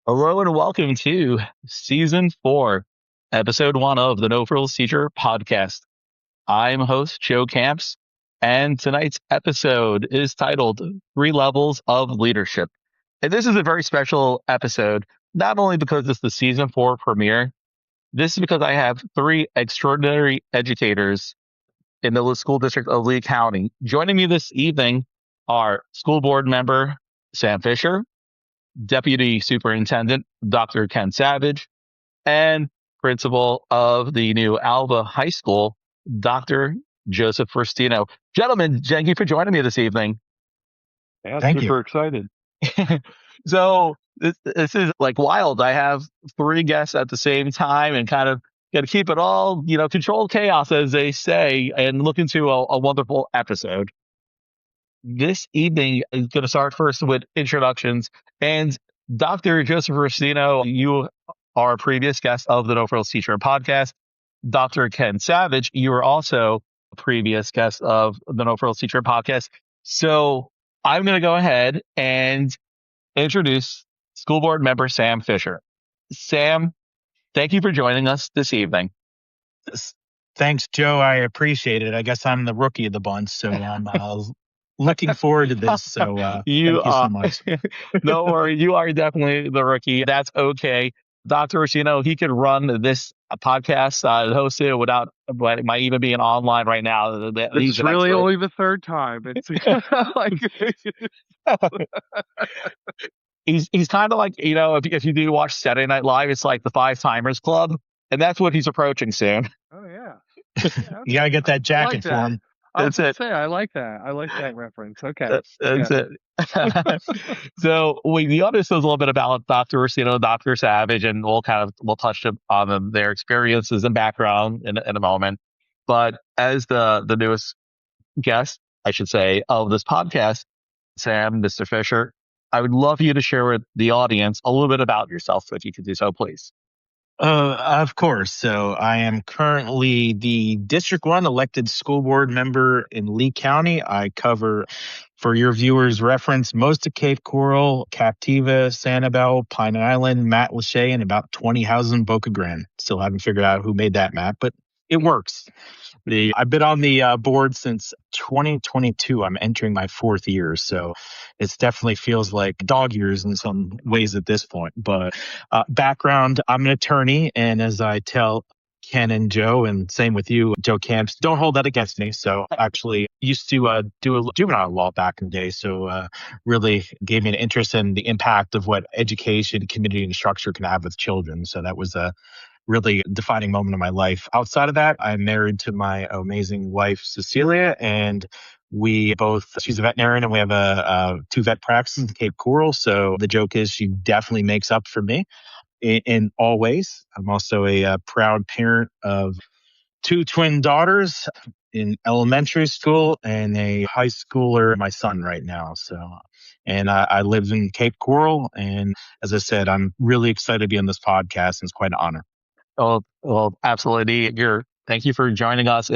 Hello and welcome to season 4, episode 1 of the No-Frills Teacher podcast. I'm host Joe Camps, and tonight's episode is titled 3 Levels of Leadership. And this is a very special episode, not only because it's the season 4 premiere, this is because I have 3 extraordinary educators in the school district of Lee County. Joining me this evening are school board member Sam Fisher, Deputy Superintendent Dr. Ken Savage, and Principal of the new Alva High School, Dr. Joseph Restino. Gentlemen, thank you for joining me this evening. Yeah, Thank you. super excited. So this is like wild. I have 3 guests at the same time and kind of got to keep it all, controlled chaos, as they say, and look into a wonderful episode. This evening is going to start first with introductions. And Dr. Joseph Restino, you are a previous guest of the No-Frills Teacher podcast. Dr. Ken Savage, you are also a previous guest of the No-Frills Teacher podcast. So I'm going to go ahead and introduce school board member Sam Fisher. Sam, thank you for joining us this evening. Thanks, Joe. I appreciate it. I guess I'm the rookie of the bunch, so I'm looking forward to this. So thank you so much. Don't worry, you are definitely the rookie. That's okay. Dr. Restino, he could run this podcast, host it without, but it might even be online right now. It's really only the third time. It's like he's kind of like, if you do watch Saturday Night Live, it's like the Five Timers Club, and that's what he's approaching soon. oh yeah. You gotta get that jacket for him. That's it. I like that. I like that reference. Okay. That's it. So the others knows a little bit about Dr. Restino and Dr. Savage, and we'll touch on their experiences and background in a moment. But as the newest guest, I should say, of this podcast, Sam, Mr. Fisher, I would love you to share with the audience a little bit about yourself, if you could do so, please. Of course. So I am currently the District 1 elected school board member in Lee County. I cover, for your viewers' reference, most of Cape Coral, Captiva, Sanibel, Pine Island, Matlacha, and about 20 houses in Boca Grande. Still haven't figured out who made that map, but it works. I've been on the board since 2022. I'm entering my 4th year, so it definitely feels like dog years in some ways at this point. But background, I'm an attorney, and as I tell Ken and Joe, and same with you, Joe Camps, don't hold that against me. So actually used to do a juvenile law back in the day, so really gave me an interest in the impact of what education, community, and structure can have with children. So that was a really defining moment in my life. Outside of that, I'm married to my amazing wife, Cecilia, and she's a veterinarian, and we have 2 vet practices in Cape Coral. So the joke is she definitely makes up for me in all ways. I'm also a proud parent of 2 twin daughters in elementary school and a high schooler, my son right now. So, and I live in Cape Coral. And as I said, I'm really excited to be on this podcast, and it's quite an honor. Well, absolutely. Thank you for joining us.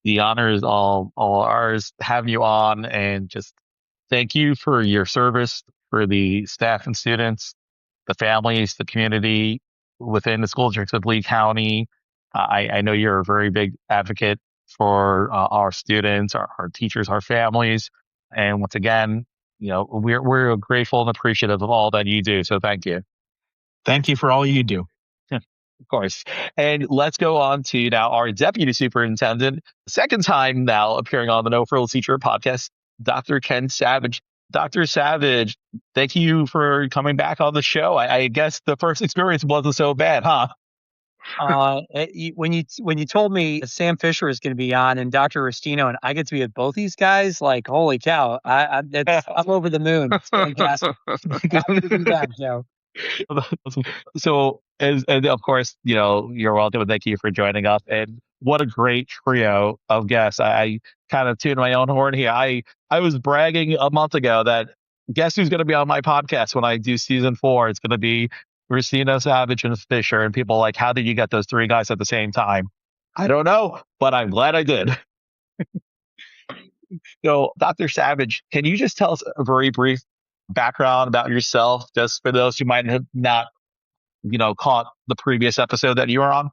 The honor is all ours having you on, and just thank you for your service for the staff and students, the families, the community within the school districts of Lee County. I know you're a very big advocate for our students, our teachers, our families, and once again, we're grateful and appreciative of all that you do. So thank you. Thank you for all you do. Of course. And let's go on to now our Deputy Superintendent, second time now appearing on the No-Frills Teacher podcast, Dr. Ken Savage. Dr. Savage, thank you for coming back on the show. I guess the first experience wasn't so bad, huh? When you told me Sam Fisher is going to be on and Dr. Restino and I get to be with both these guys, like, holy cow, I'm over the moon. It's fantastic. Happy to be back, Joe. So, and of course, you're welcome, and thank you for joining us. And what a great trio of guests. I kind of tuned my own horn here. I was bragging a month ago that guess who's going to be on my podcast when I do season 4? It's going to be Restino, Savage, and Fisher. And people are like, how did you get those 3 guys at the same time? I don't know, but I'm glad I did. So, Dr. Savage, can you just tell us a very brief background about yourself, just for those who might have not, caught the previous episode that you were on?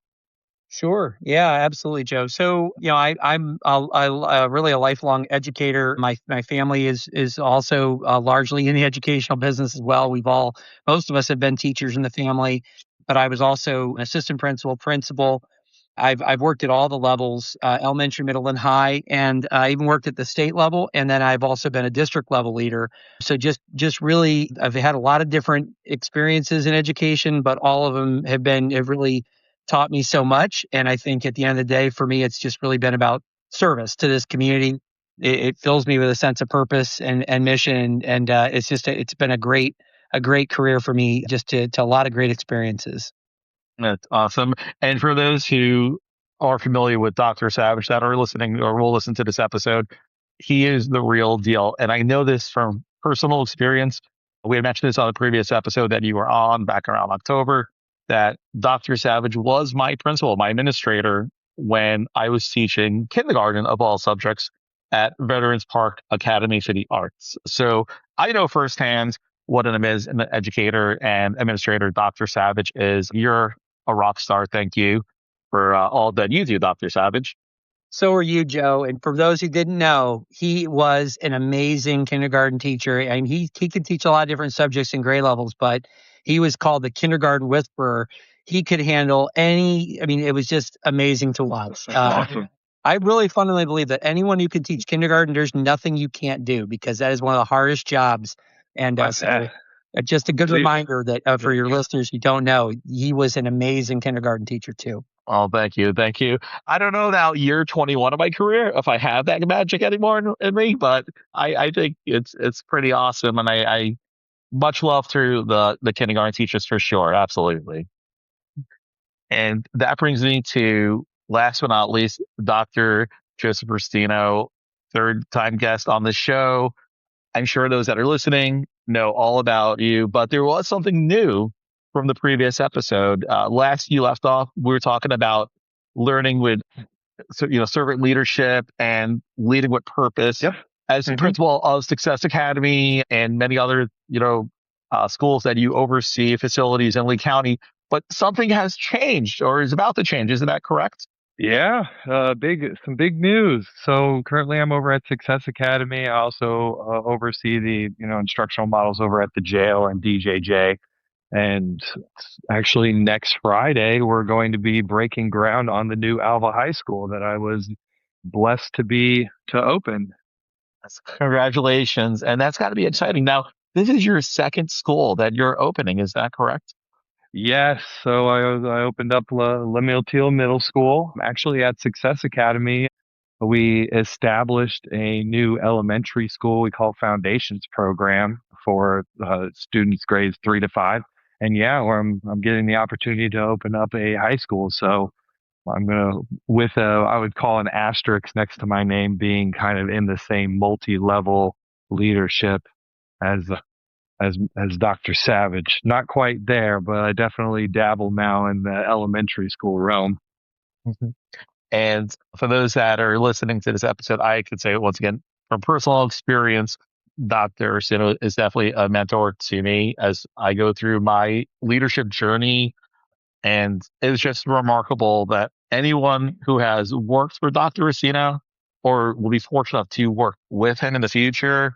Sure. Yeah, absolutely, Joe. So, I'm really a lifelong educator. My family is also largely in the educational business as well. Most of us have been teachers in the family, but I was also an assistant principal, principal. I've worked at all the levels, elementary, middle, and high, and I even worked at the state level. And then I've also been a district level leader. So just really, I've had a lot of different experiences in education, but all of them have really taught me so much. And I think at the end of the day, for me, it's just really been about service to this community. It fills me with a sense of purpose and mission. And it's been a great career for me, just to a lot of great experiences. That's awesome. And for those who are familiar with Dr. Savage that are listening or will listen to this episode, he is the real deal. And I know this from personal experience. We had mentioned this on the previous episode that you were on back around October, that Dr. Savage was my principal, my administrator, when I was teaching kindergarten of all subjects at Veterans Park Academy for the Arts. So I know firsthand what an amazing educator and administrator Dr. Savage is. You're a rock star. Thank you for all that you do, Dr. Savage. So are you, Joe. And for those who didn't know, he was an amazing kindergarten teacher. And he could teach a lot of different subjects in grade levels, but he was called the kindergarten whisperer. He could handle it was just amazing to watch. Awesome. I really fundamentally believe that anyone who can teach kindergarten, there's nothing you can't do, because that is one of the hardest jobs. And just a good reminder that for your listeners who don't know, he was an amazing kindergarten teacher too. Oh, thank you. Thank you. I don't know now, year 21 of my career, if I have that magic anymore in me, but I think it's pretty awesome. And I much love through the kindergarten teachers for sure. Absolutely. And that brings me to, last but not least, Dr. Joseph Restino, third time guest on the show. I'm sure those that are listening know all about you, but there was something new from the previous episode. Last you left off, we were talking about learning with, servant leadership and leading with purpose. Yep. As principal of Success Academy and many other, schools that you oversee, facilities in Lee County. But something has changed or is about to change. Isn't that correct? Yeah, some big news. So currently I'm over at Success Academy. I also oversee the, instructional models over at the jail and DJJ. And actually next Friday, we're going to be breaking ground on the new Alva High School that I was blessed to open. Congratulations. And that's got to be exciting. Now, this is your second school that you're opening. Is that correct? Yes, so I opened up Lemuel Teal Middle School. Actually, at Success Academy, we established a new elementary school we call Foundations program for students grades 3 to 5. And yeah, I'm getting the opportunity to open up a high school. So I'm gonna, I would call an asterisk next to my name, being kind of in the same multi-level leadership as Dr. Savage. Not quite there, but I definitely dabble now in the elementary school realm. Mm-hmm. And for those that are listening to this episode, I could say once again, from personal experience, Dr. Restino is definitely a mentor to me as I go through my leadership journey. And it's just remarkable that anyone who has worked for Dr. Restino or will be fortunate enough to work with him in the future,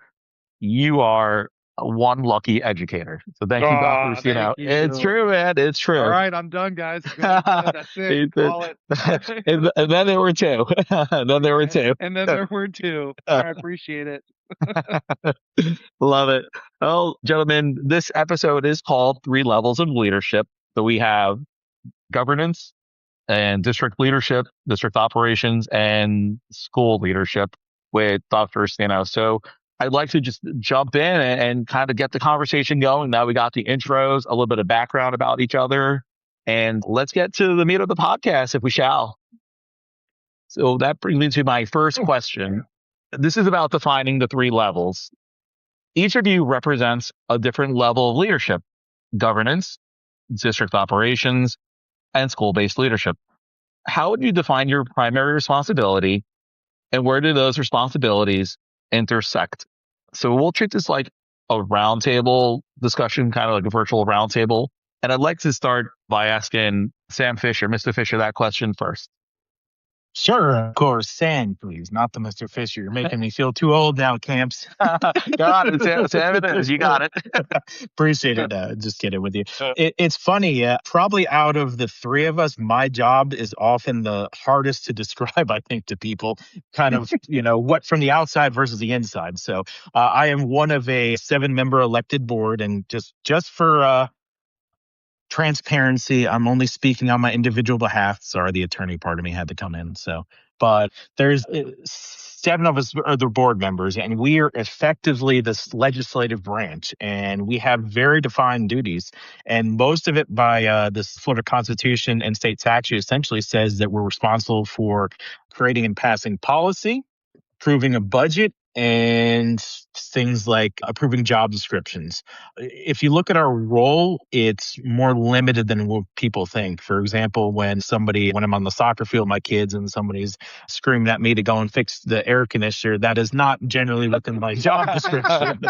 you are one lucky educator. So thank you, Dr. Restino. It's true, man. It's true. All right, I'm done, guys. That's it. Call it. and then there were two. And then there were two. And then there were two. I appreciate it. Love it. Well, gentlemen, this episode is called 3 Levels of Leadership. So we have governance and district leadership, district operations, and school leadership with Dr. Restino. So I'd like to just jump in and kind of get the conversation going. Now we got the intros, a little bit of background about each other, and let's get to the meat of the podcast, if we shall. So that brings me to my first question. This is about defining the 3 levels. Each of you represents a different level of leadership: governance, district operations, and school-based leadership. How would you define your primary responsibility, and where do those responsibilities intersect? So we'll treat this like a roundtable discussion, kind of like a virtual roundtable. And I'd like to start by asking Sam Fisher, Mr. Fisher, that question first. Sure, of course. Sam, please, not the Mr. Fisher. You're making me feel too old now, Camps. Got it, Sam. It is. You got it. Appreciate it. Just kidding with you. It's funny. Probably out of the three of us, my job is often the hardest to describe, I think, to people. Kind of, what from the outside versus the inside. So I am one of a 7-member elected board, and just for transparency, I'm only speaking on my individual behalf. Sorry, the attorney part of me had to come in. But there's 7 of us are the board members, and we are effectively this legislative branch, and we have very defined duties. And most of it by this Florida Constitution and state statute essentially says that we're responsible for creating and passing policy, approving a budget, and things like approving job descriptions. If you look at our role, it's more limited than what people think. For example, when I'm on the soccer field, my kids, and somebody's screaming at me to go and fix the air conditioner, that is not generally within my job description.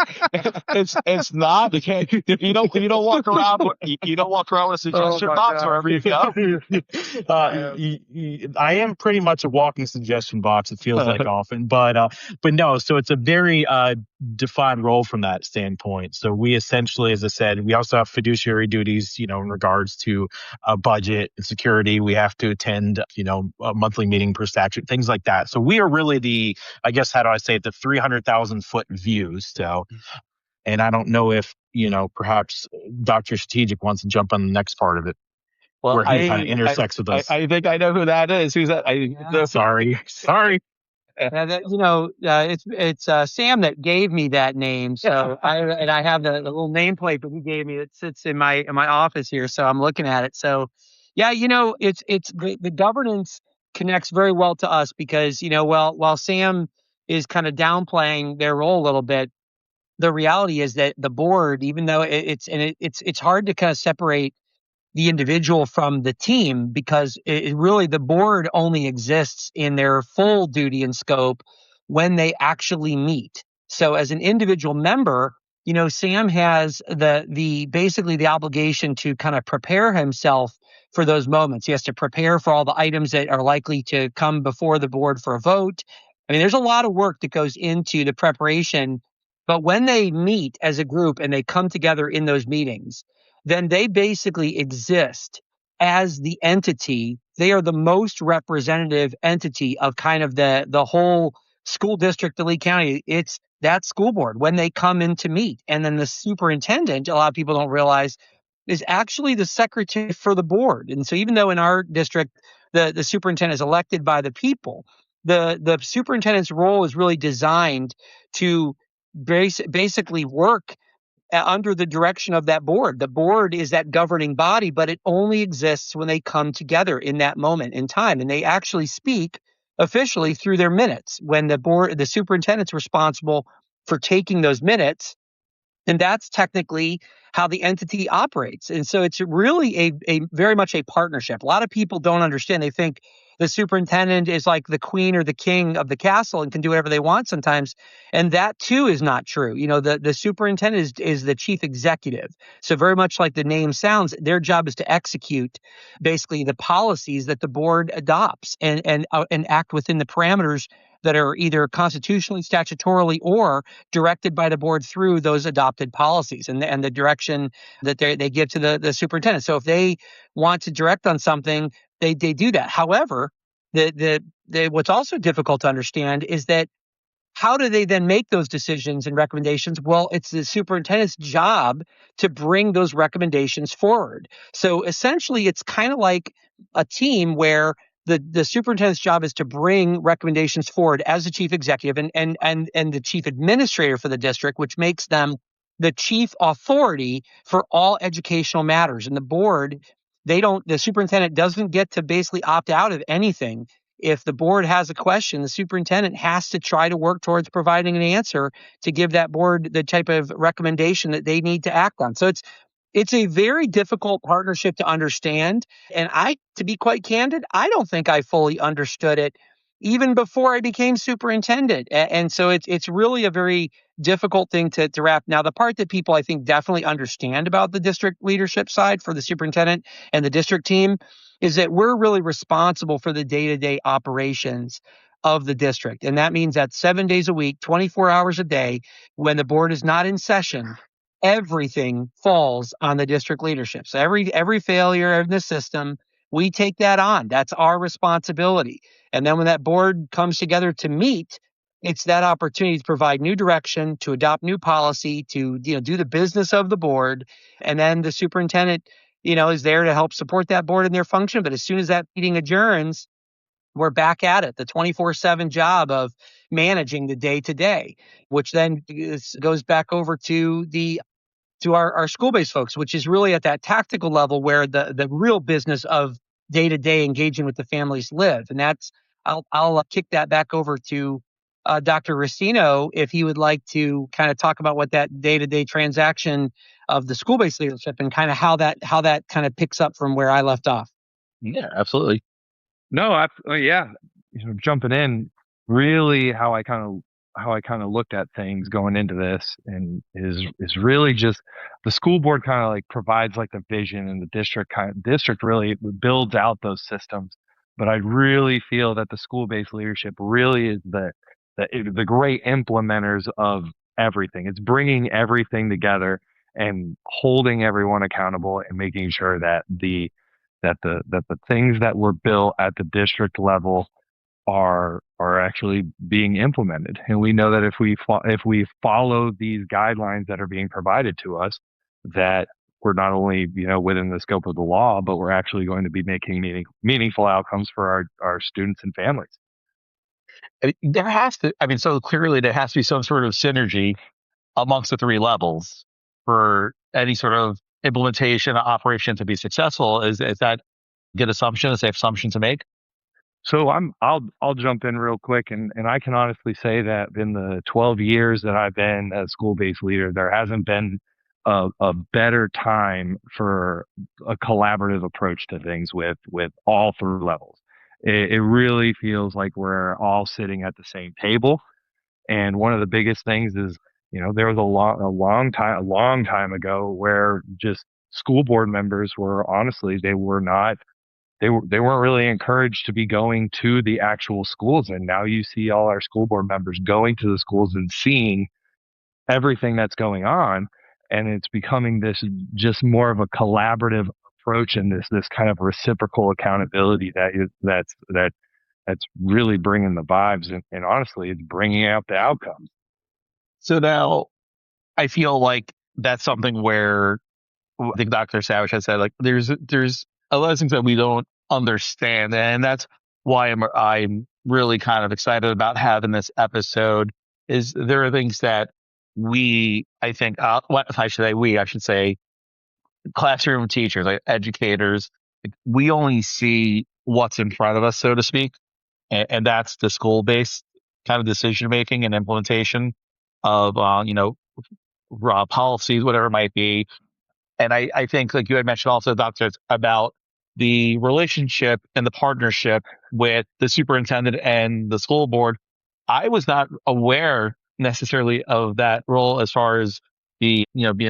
It's not. You don't walk around. You don't walk around with a suggestion box wherever you go. I am pretty much a walking suggestion box. It feels like often, but no. So it's a very defined role from that standpoint. So we essentially, as I said, we also have fiduciary duties, in regards to budget and security. We have to attend, a monthly meeting per statute, things like that. So we are really I guess, how do I say it, the 300,000 foot view. So, and I don't know if, perhaps Dr. Strategic wants to jump on the next part of it. Well, where he kind of intersects with us. I think I know who that is. Who's that? Sorry. It's Sam that gave me that name. So I have the little nameplate that he gave me that sits in my office here. So I'm looking at it. So yeah, it's the governance connects very well to us because while Sam is kind of downplaying their role a little bit, the reality is that the board, even though it's hard to kind of separate the individual from the team because it really the board only exists in their full duty and scope when they actually meet. So as an individual member, Sam has the basically the obligation to kind of prepare himself for those moments. He has to prepare for all the items that are likely to come before the board for a vote. I mean, there's a lot of work that goes into the preparation, but when they meet as a group and they come together in those meetings, then they basically exist as the entity. They are the most representative entity of kind of the whole school district of Lee County. It's that school board when they come in to meet. And then the superintendent, a lot of people don't realize, is actually the secretary for the board. And so even though in our district, the superintendent is elected by the people, the superintendent's role is really designed to basically work under the direction of that board. The board is that governing body, but it only exists when they come together in that moment in time. And they actually speak officially through their minutes when the superintendent's responsible for taking those minutes. And that's technically how the entity operates. And so it's really a very much a partnership. A lot of people don't understand. They think the superintendent is like the queen or the king of the castle and can do whatever they want sometimes. And that too is not true. The superintendent is the chief executive. So very much like the name sounds, their job is to execute basically the policies that the board adopts and act within the parameters that are either constitutionally, statutorily, or directed by the board through those adopted policies and the direction that they give to the superintendent. So if they want to direct on something, they do that. However, what's also difficult to understand is that how do they then make those decisions and recommendations? Well, it's the superintendent's job to bring those recommendations forward. So essentially, it's kind of like a team where the superintendent's job is to bring recommendations forward as the chief executive and the chief administrator for the district, which makes them the chief authority for all educational matters. And the board, the superintendent doesn't get to basically opt out of anything. If the board has a question, the superintendent has to try to work towards providing an answer to give that board the type of recommendation that they need to act on. So it's a very difficult partnership to understand. And to be quite candid, I don't think I fully understood it even before I became superintendent. And so it's really a very difficult thing to wrap. Now, the part that people I think definitely understand about the district leadership side for the superintendent and the district team is that we're really responsible for the day-to-day operations of the district. And that means that 7 days a week, 24 hours a day, when the board is not in session, everything falls on the district leadership. So every failure in the system, we take that on. That's our responsibility. And then when that board comes together to meet, it's that opportunity to provide new direction, to adopt new policy, to do the business of the board. And then the superintendent, is there to help support that board in their function. But as soon as that meeting adjourns, we're back at it, the 24/7 job of managing the day to day, which then goes back over to our school-based folks, which is really at that tactical level where the real business of day-to-day engaging with the families live. And that's I'll kick that back over to Dr. Restino if he would like to kind of talk about what that day-to-day transaction of the school-based leadership and kind of how that kind of picks up from where I left off. Yeah, absolutely. No, yeah, jumping in, really how I kind of looked at things going into this, and is really just the school board kind of like provides like the vision, and the district really builds out those systems. But I really feel that the school-based leadership really is the great implementers of everything. It's bringing everything together and holding everyone accountable and making sure that the things that were built at the district level are actually being implemented. And we know that if we follow these guidelines that are being provided to us, that we're not only within the scope of the law, but we're actually going to be making meaningful outcomes for our students and families. There has to, so clearly there has to be some sort of synergy amongst the three levels for any sort of implementation or operation to be successful. Is that a good assumption? Is a safe assumption to make? So I'll jump in real quick, and I can honestly say that in the 12 years that I've been a school-based leader, there hasn't been a better time for a collaborative approach to things with all three levels. It really feels like we're all sitting at the same table. And one of the biggest things is, there was a long time ago where just school board members were honestly, they weren't really encouraged to be going to the actual schools. And now you see all our school board members going to the schools and seeing everything that's going on. And it's becoming this just more of a collaborative approach, and this kind of reciprocal accountability that's really bringing the vibes, and honestly, it's bringing out the outcomes. So now I feel like that's something where I think Dr. Savage has said, like, there's a lot of things that we don't understand. And that's why I'm really kind of excited about having this episode. Is there are things that I should say classroom teachers, like educators, like, we only see what's in front of us, so to speak. And that's the school-based kind of decision making and implementation of raw policies, whatever it might be. And I think, like you had mentioned also, Doctor, about the relationship and the partnership with the superintendent and the school board. I was not aware necessarily of that role as far as being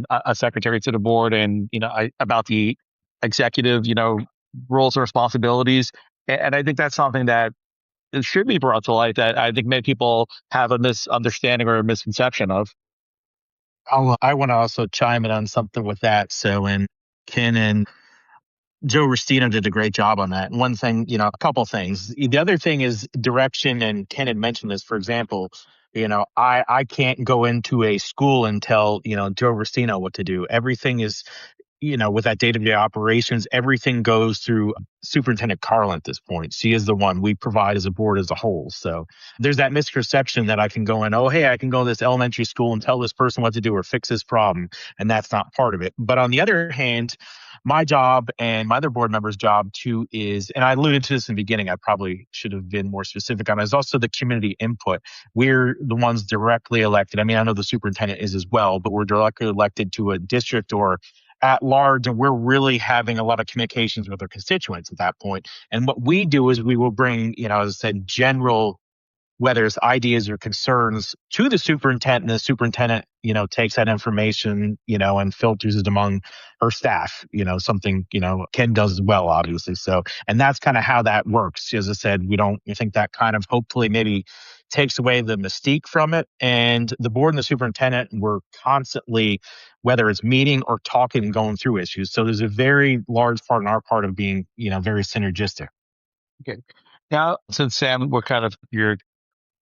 a secretary to the board, and about the executive roles and responsibilities. And I think that's something that it should be brought to light, that I think many people have a misunderstanding or a misconception of. I want to also chime in on something with that. So, and Ken and Joe Restino did a great job on that. And one thing, a couple things. The other thing is direction, and Ken had mentioned this. For example, I can't go into a school and tell Joe Restino what to do. Everything is, with that day-to-day operations, everything goes through Superintendent Carlin at this point. She is the one we provide as a board as a whole. So there's that misconception that I can go in, oh, hey, I can go to this elementary school and tell this person what to do or fix this problem. And that's not part of it. But on the other hand, my job and my other board member's job too is, and I alluded to this in the beginning, I probably should have been more specific on it, is also the community input. We're the ones directly elected. I know the superintendent is as well, but we're directly elected to a district or at large, and we're really having a lot of communications with our constituents at that point. And what we do is we will bring, as I said, general, whether it's ideas or concerns, to the superintendent. And the superintendent, takes that information, and filters it among her staff, something, Ken does as well, obviously. So, and that's kind of how that works. As I said, you think that kind of hopefully maybe takes away the mystique from it. And the board and the superintendent were constantly, whether it's meeting or talking and going through issues. So there's a very large part on our part of being, very synergistic. Okay. Now, since Sam, you're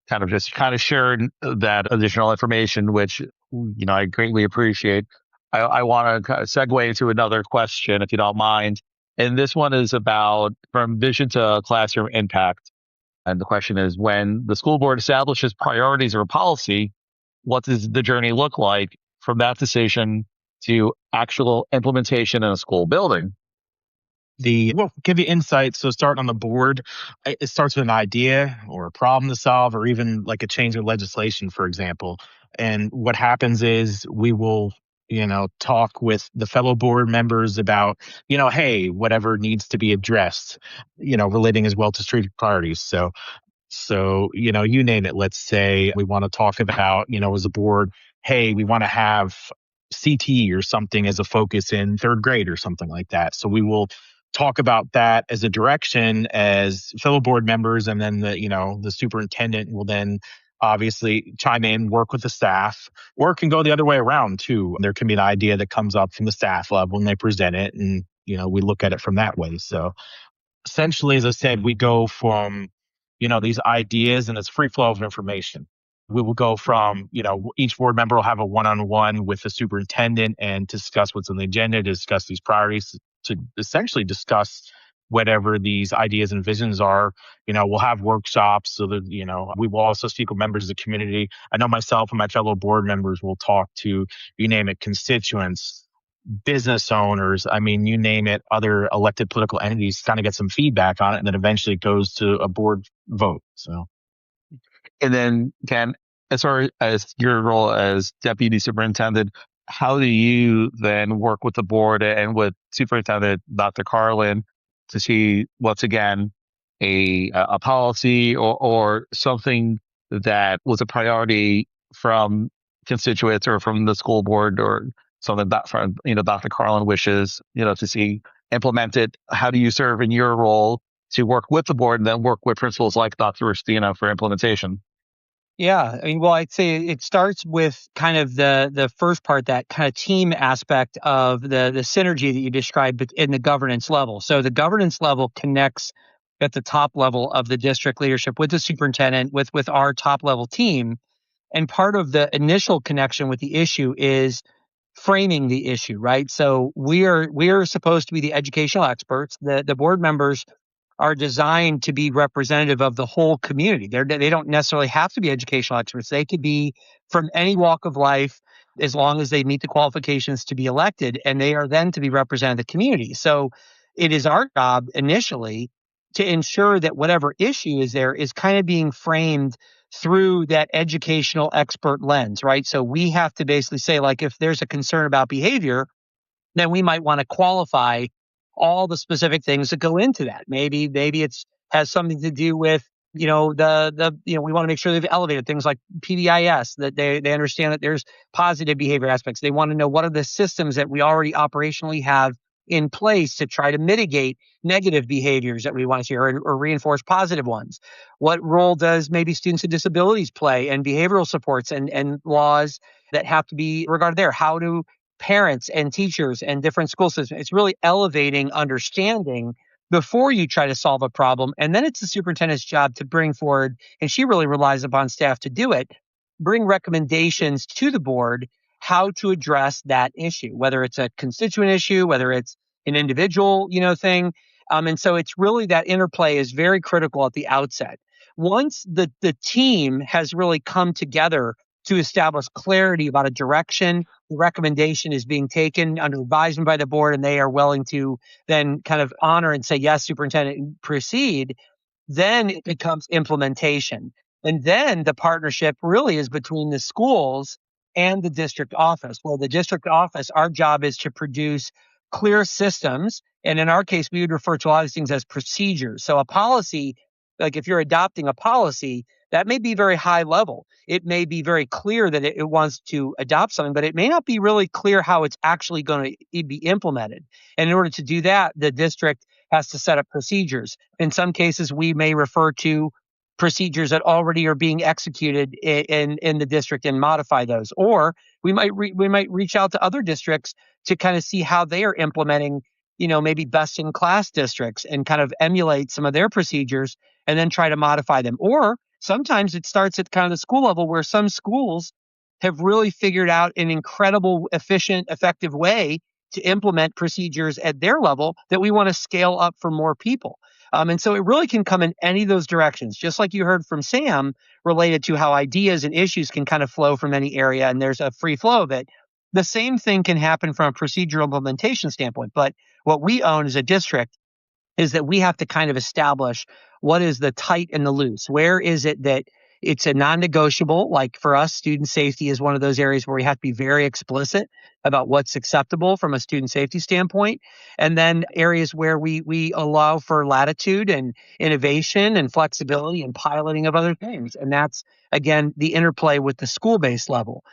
kind of shared that additional information, which, I greatly appreciate. I want to kind of segue into another question, if you don't mind. And this one is about from vision to classroom impact. And the question is, when the school board establishes priorities or policy, what does the journey look like from that decision to actual implementation in a school building? We'll give you insight. So starting on the board, it starts with an idea or a problem to solve, or even like a change of legislation, for example. And what happens is we will, talk with the fellow board members about, hey, whatever needs to be addressed, relating as well to strategic priorities. So, you name it. Let's say we want to talk about, as a board, hey, we want to have CT or something as a focus in third grade or something like that. So we will talk about that as a direction as fellow board members. And then the superintendent will then obviously chime in, work with the staff, or it can go the other way around too. There can be an idea that comes up from the staff level when they present it. And, we look at it from that way. So essentially, as I said, we go from, these ideas, and it's free flow of information. We will go from, each board member will have a one-on-one with the superintendent and discuss what's on the agenda, to discuss these priorities, to essentially discuss whatever these ideas and visions are. We'll have workshops so that, we will also speak with members of the community. I know myself and my fellow board members will talk to, you name it, constituents, business owners, I mean, you name it, other elected political entities, kind of get some feedback on it, and then eventually it goes to a board vote. So, And then, Ken, as far as your role as deputy superintendent, how do you then work with the board and with Superintendent Dr. Carlin to see, once again, a policy or something that was a priority from constituents or from the school board, or something that from, Dr. Carlin wishes, to see implemented? How do you serve in your role to work with the board and then work with principals like Dr. Restino for implementation? Yeah, I mean, well, I'd say it starts with kind of the first part, that kind of team aspect of the synergy that you described in the governance level. So the governance level connects at the top level of the district leadership with the superintendent, with our top level team. And part of the initial connection with the issue is framing the issue, right? So we are supposed to be the educational experts. The board members are designed to be representative of the whole community. They don't necessarily have to be educational experts. They could be from any walk of life, as long as they meet the qualifications to be elected, and they are then to be representing the community. So it is our job initially to ensure that whatever issue is there is kind of being framed through that educational expert lens, right? So we have to basically say, like, if there's a concern about behavior, then we might want to qualify all the specific things that go into that. Maybe it's has something to do with, we want to make sure they've elevated things like PBIS, that they understand that there's positive behavior aspects. They want to know what are the systems that we already operationally have in place to try to mitigate negative behaviors that we want to see, or reinforce positive ones. What role does maybe students with disabilities play, and behavioral supports and laws that have to be regarded there? How do parents and teachers and different school systems? It's really elevating understanding before you try to solve a problem. And then it's the superintendent's job to bring forward, and she really relies upon staff to do it, bring recommendations to the board how to address that issue, whether it's a constituent issue, whether it's an individual, thing. And so it's really that interplay is very critical at the outset. Once the team has really come together to establish clarity about a direction, the recommendation is being taken under advisement by the board, and they are willing to then kind of honor and say, yes, superintendent, proceed. Then it becomes implementation. And then the partnership really is between the schools and the district office. Well, the district office, our job is to produce clear systems. And in our case, we would refer to a lot of these things as procedures. So a policy, like if you're adopting a policy, that may be very high level. It may be very clear that it wants to adopt something, but it may not be really clear how it's actually going to be implemented. And in order to do that, the district has to set up procedures. In some cases, we may refer to procedures that already are being executed in the district and modify those. Or we might reach out to other districts to kind of see how they are implementing, maybe best in class districts and kind of emulate some of their procedures and then try to modify them. Or sometimes it starts at kind of the school level where some schools have really figured out an incredible, efficient, effective way to implement procedures at their level that we want to scale up for more people. And so it really can come in any of those directions, just like you heard from Sam related to how ideas and issues can kind of flow from any area and there's a free flow of it. The same thing can happen from a procedural implementation standpoint. But what we own as a district is that we have to kind of establish what is the tight and the loose. Where is it that it's a non-negotiable? Like for us, student safety is one of those areas where we have to be very explicit about what's acceptable from a student safety standpoint. And then areas where we allow for latitude and innovation and flexibility and piloting of other things. And that's, again, the interplay with the school-based level.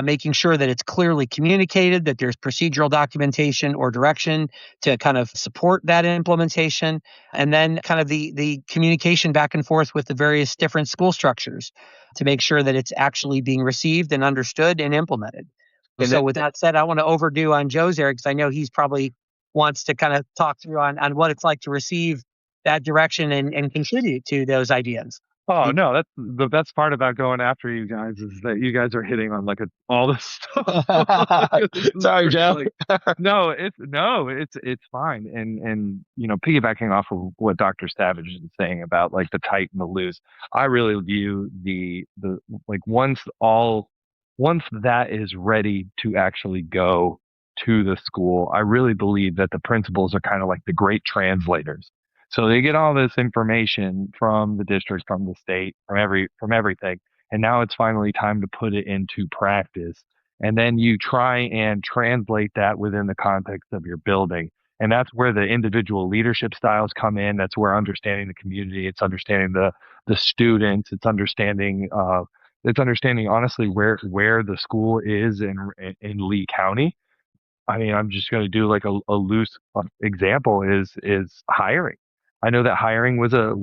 Making sure that it's clearly communicated, that there's procedural documentation or direction to kind of support that implementation, and then kind of the communication back and forth with the various different school structures to make sure that it's actually being received and understood and implemented. So with that said, I want to overdo on Joe's area because I know he's probably wants to kind of talk through on what it's like to receive that direction and contribute to those ideas. Oh no, that's the best part about going after you guys is that you guys are hitting on all this stuff. Sorry, Joe. It's fine. And piggybacking off of what Dr. Savage is saying about like the tight and the loose, I really view the once that is ready to actually go to the school, I really believe that the principals are kind of like the great translators. So they get all this information from the district, from the state, from everything. And now it's finally time to put it into practice. And then you try and translate that within the context of your building. And that's where the individual leadership styles come in. That's where understanding the community, it's understanding the students, it's understanding honestly where the school is in Lee County. I mean, I'm just going to do like a loose example is hiring. I know that hiring was a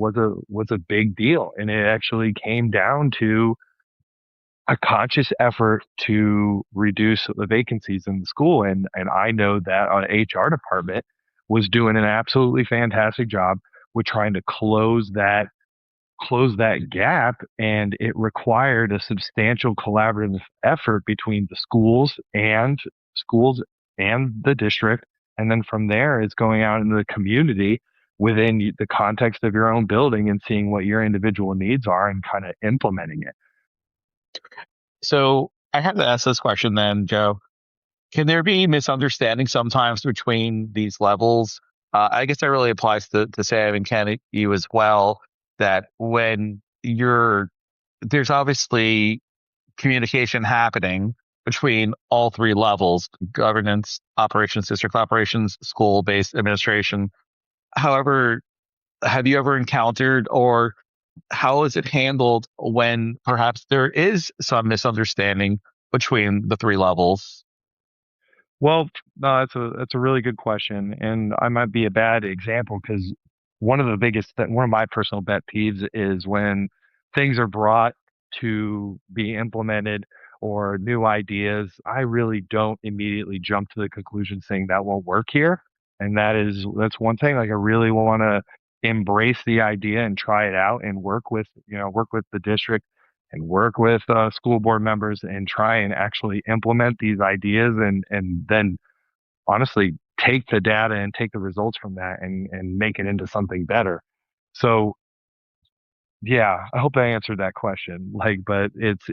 big deal, and it actually came down to a conscious effort to reduce the vacancies in the school. And I know that our HR department was doing an absolutely fantastic job with trying to close that gap, and it required a substantial collaborative effort between the schools and the district. And then from there, it's going out into the community within the context of your own building and seeing what your individual needs are and kind of implementing it. So I have to ask this question then, Joe. Can there be misunderstanding sometimes between these levels? I guess that really applies to Sam and Ken, you as well, that when there's obviously communication happening between all three levels: governance, operations, district operations, school-based administration. However, have you ever encountered, or how is it handled when perhaps there is some misunderstanding between the three levels? Well, no, that's a really good question, and I might be a bad example because one of my personal pet peeves is when things are brought to be implemented or new ideas. I really don't immediately jump to the conclusion saying that won't work here, and that's one thing. Like I really want to embrace the idea and try it out and work with the district and work with school board members and try and actually implement these ideas and then honestly take the data and take the results from that and make it into something better. So yeah, I hope I answered that question. But it's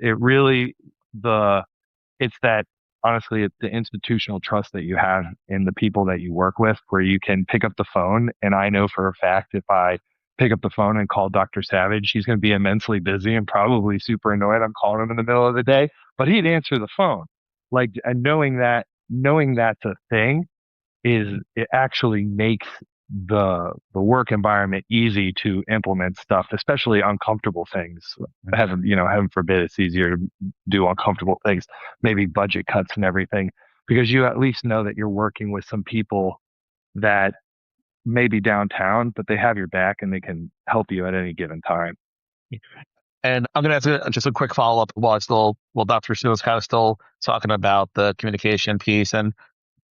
that honestly, it's the institutional trust that you have in the people that you work with, where you can pick up the phone. And I know for a fact, if I pick up the phone and call Dr. Savage. He's going to be immensely busy and probably super annoyed I'm calling him in the middle of the day, but he'd answer the phone. Like, and knowing that's a thing it actually makes the work environment easy to implement stuff, especially uncomfortable things. Heaven forbid, it's easier to do uncomfortable things, maybe budget cuts and everything, because you at least know that you're working with some people that may be downtown, but they have your back and they can help you at any given time. And I'm going to ask just a quick follow up while Dr. Restino kind of still talking about the communication piece. And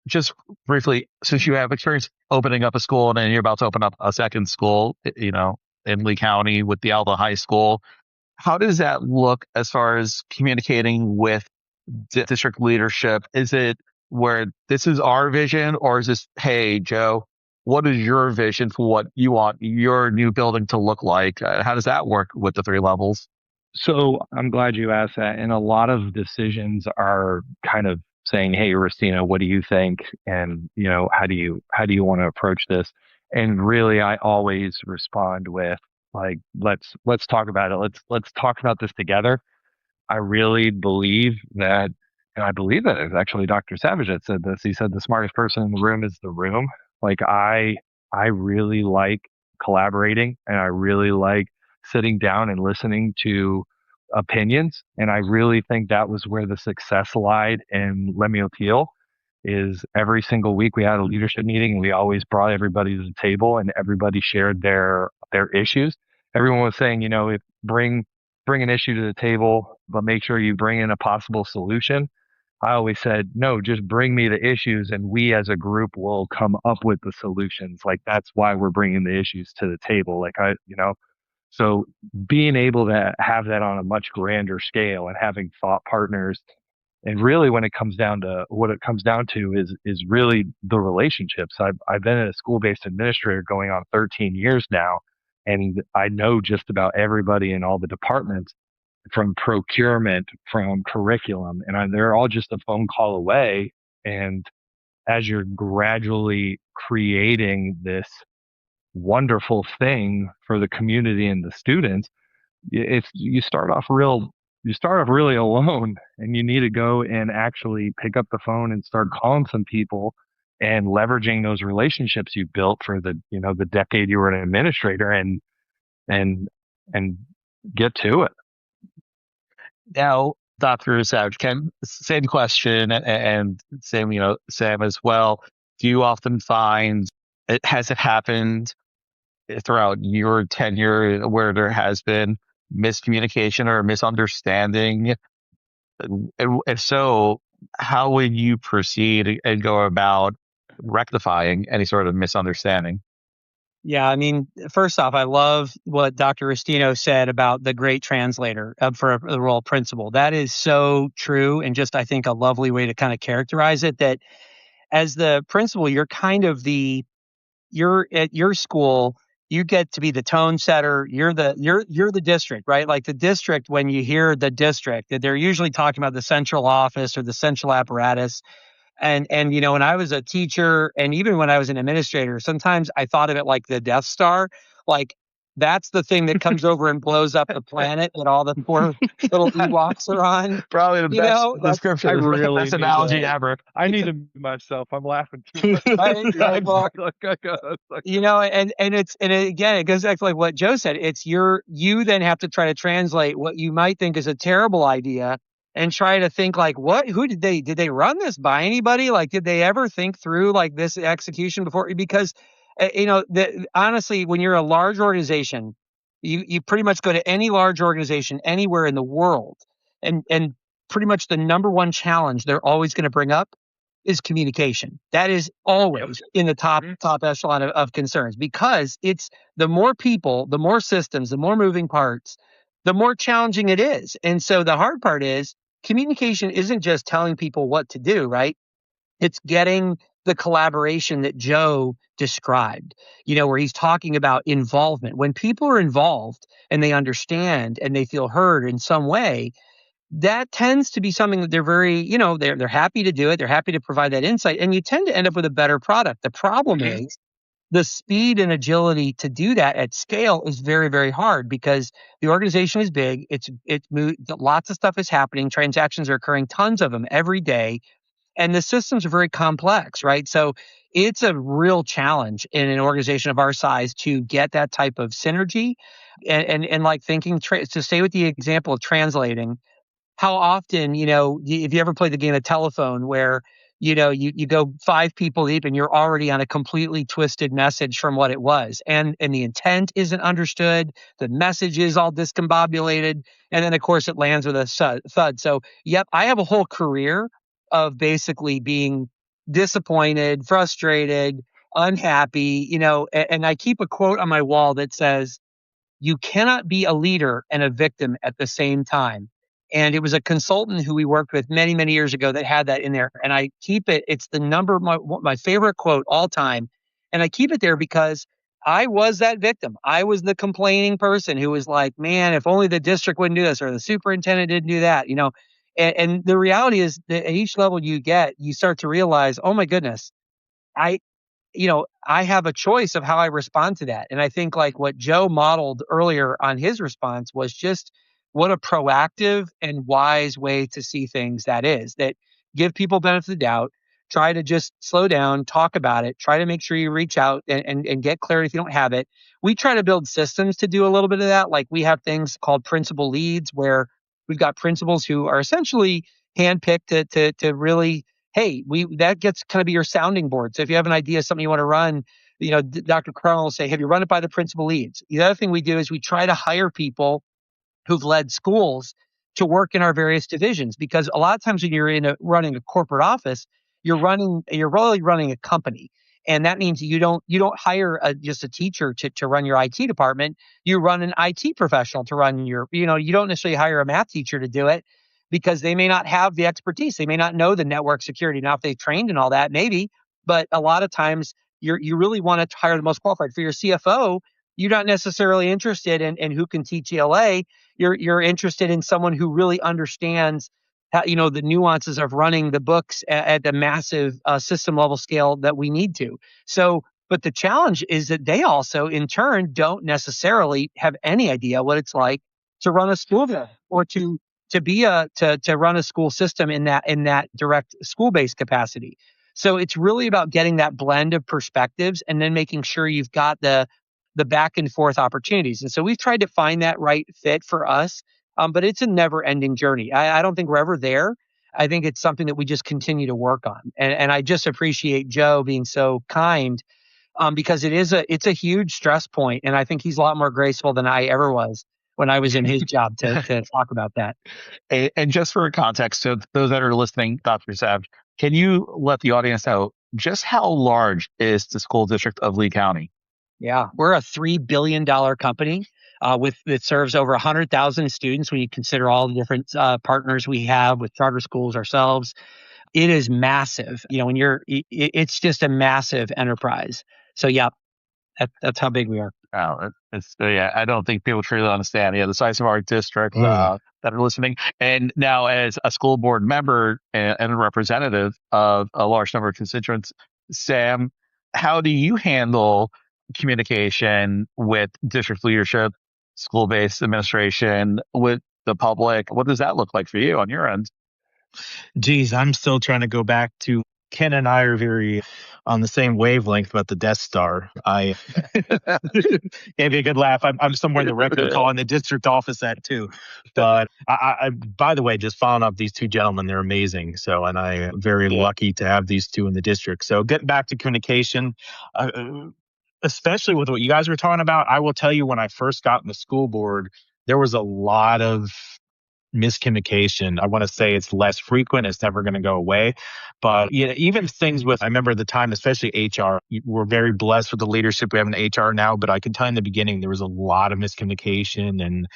just briefly, since you have experience opening up a school and then you're about to open up a second school, in Lee County with the Alva High School, how does that look as far as communicating with district leadership? Is it where this is our vision, or is this, hey, Joe, what is your vision for what you want your new building to look like? How does that work with the three levels? So I'm glad you asked that. And a lot of decisions are kind of saying, hey, Restino, what do you think? And, how do you want to approach this? And really, I always respond with like, let's talk about it. Let's talk about this together. I really believe that, and I believe that it's actually Dr. Savage that said this. He said the smartest person in the room is the room. Like I really like collaborating, and I really like sitting down and listening to opinions. And I really think that was where the success lied in Lemuel Teal. Is every single week we had a leadership meeting, and we always brought everybody to the table, and everybody shared their issues. Everyone was saying, if bring an issue to the table, but make sure you bring in a possible solution. I always said, no, just bring me the issues and we as a group will come up with the solutions. Like, that's why we're bringing the issues to the table. So being able to have that on a much grander scale and having thought partners. And really, when it comes down to what it comes down to is really the relationships. I've been a school-based administrator going on 13 years now, and I know just about everybody in all the departments, from procurement, from curriculum, and they're all just a phone call away. And as you're gradually creating this wonderful thing for the community and the students, you start off really alone, and you need to go and actually pick up the phone and start calling some people and leveraging those relationships you built for the decade you were an administrator, and get to it. Now, Dr. Savage, same question and same, Sam as well. Do you often find has it happened throughout your tenure where there has been miscommunication or misunderstanding? And if so, how would you proceed and go about rectifying any sort of misunderstanding? Yeah, I mean, first off, I love what Dr. Restino said about the great translator for the role of principal. That is so true, and just, I think, a lovely way to kind of characterize it, that as the principal, you're kind of you're at your school, you get to be the tone setter. You're the district, right? Like the district, when you hear the district, they're usually talking about the central office or the central apparatus. And when I was a teacher, and even when I was an administrator, sometimes I thought of it like the Death Star. Like, that's the thing that comes over and blows up the planet that all the poor little Ewoks are on. Probably the best description. I really best analogy ever. I need to mute myself. I'm laughing too much. Again, it goes back to like what Joe said. It's you then have to try to translate what you might think is a terrible idea and try to think like, who did they run this by anybody? Like, did they ever think through like this execution before? Because, honestly, when you're a large organization, you pretty much go to any large organization anywhere in the world, and pretty much the number one challenge they're always going to bring up is communication. That is always in the top echelon of concerns, because it's the more people, the more systems, the more moving parts, the more challenging it is. And so the hard part is, communication isn't just telling people what to do, right? It's getting the collaboration that Joe described, where he's talking about involvement. When people are involved and they understand and they feel heard in some way, that tends to be something that they're very, they're happy to do it. They're happy to provide that insight, and you tend to end up with a better product. The problem is the speed and agility to do that at scale is very, very hard because the organization is big. It's lots of stuff is happening. Transactions are occurring, tons of them every day, and the systems are very complex, right? So it's a real challenge in an organization of our size to get that type of synergy and like thinking to stay with the example of translating. How often, if you ever played the game of telephone where, you go 5 people deep and you're already on a completely twisted message from what it was. And the intent isn't understood. The message is all discombobulated. And then of course it lands with a thud. So yep, I have a whole career of basically being disappointed, frustrated, unhappy, and I keep a quote on my wall that says, you cannot be a leader and a victim at the same time. And it was a consultant who we worked with many, many years ago that had that in there. And I keep it, it's the my favorite quote all time. And I keep it there because I was that victim. I was the complaining person who was like, man, if only the district wouldn't do this or the superintendent didn't do that, And the reality is that at each level you get, you start to realize, oh my goodness, I I have a choice of how I respond to that. And I think like what Joe modeled earlier on his response was just what a proactive and wise way to see things that is. That give people benefit of the doubt, try to just slow down, talk about it, try to make sure you reach out and get clarity if you don't have it. We try to build systems to do a little bit of that. Like we have things called principal leads where we've got principals who are essentially handpicked to really, hey, that gets kind of be your sounding board. So if you have an idea, something you want to run, Dr. Crown will say, have you run it by the principal leads? The other thing we do is we try to hire people who've led schools to work in our various divisions, because a lot of times when you're running a corporate office, you're really running a company. And that means you don't hire just a teacher to run your IT department. You run an IT professional to run you don't necessarily hire a math teacher to do it because they may not have the expertise. They may not know the network security. Now, if they've trained and all that, maybe, but a lot of times you really want to hire the most qualified. For your CFO, you're not necessarily interested in who can teach ELA. You're interested in someone who really understands how, the nuances of running the books at the massive system level scale that we need to. So, but the challenge is that they also, in turn, don't necessarily have any idea what it's like to run a school there or to run a school system in that direct school based capacity. So it's really about getting that blend of perspectives and then making sure you've got the back and forth opportunities. And so we've tried to find that right fit for us. But it's a never ending journey. I don't think we're ever there. I think it's something that we just continue to work on. And I just appreciate Joe being so kind, because it's a huge stress point. And I think he's a lot more graceful than I ever was when I was in his job to talk about that. And just for context, so those that are listening, Dr. Savage, can you let the audience know just how large is the school district of Lee County? Yeah, we're a $3 billion company that serves over 100,000 students when you consider all the different partners we have with charter schools ourselves. It is massive. It's just a massive enterprise. So, yeah, that's how big we are. Oh, yeah, I don't think people truly understand. Yeah, the size of our district that are listening. And now, as a school board member and a representative of a large number of constituents, Sam, how do you handle communication with district leadership, school-based administration, with the public? What does that look like for you on your end? Geez, I'm still trying to go back to Ken and I are very on the same wavelength about the Death Star. I gave you a good laugh. I'm somewhere in the record calling the district office that too. But I by the way, just following up these two gentlemen, they're amazing. So, and I am very lucky to have these two in the district. So getting back to communication, especially with what you guys were talking about, I will tell you when I first got in the school board, there was a lot of miscommunication. I want to say it's less frequent. It's never going to go away. But even things with, I remember at the time, especially HR, we're very blessed with the leadership we have in HR now, but I can tell in the beginning, there was a lot of miscommunication. And,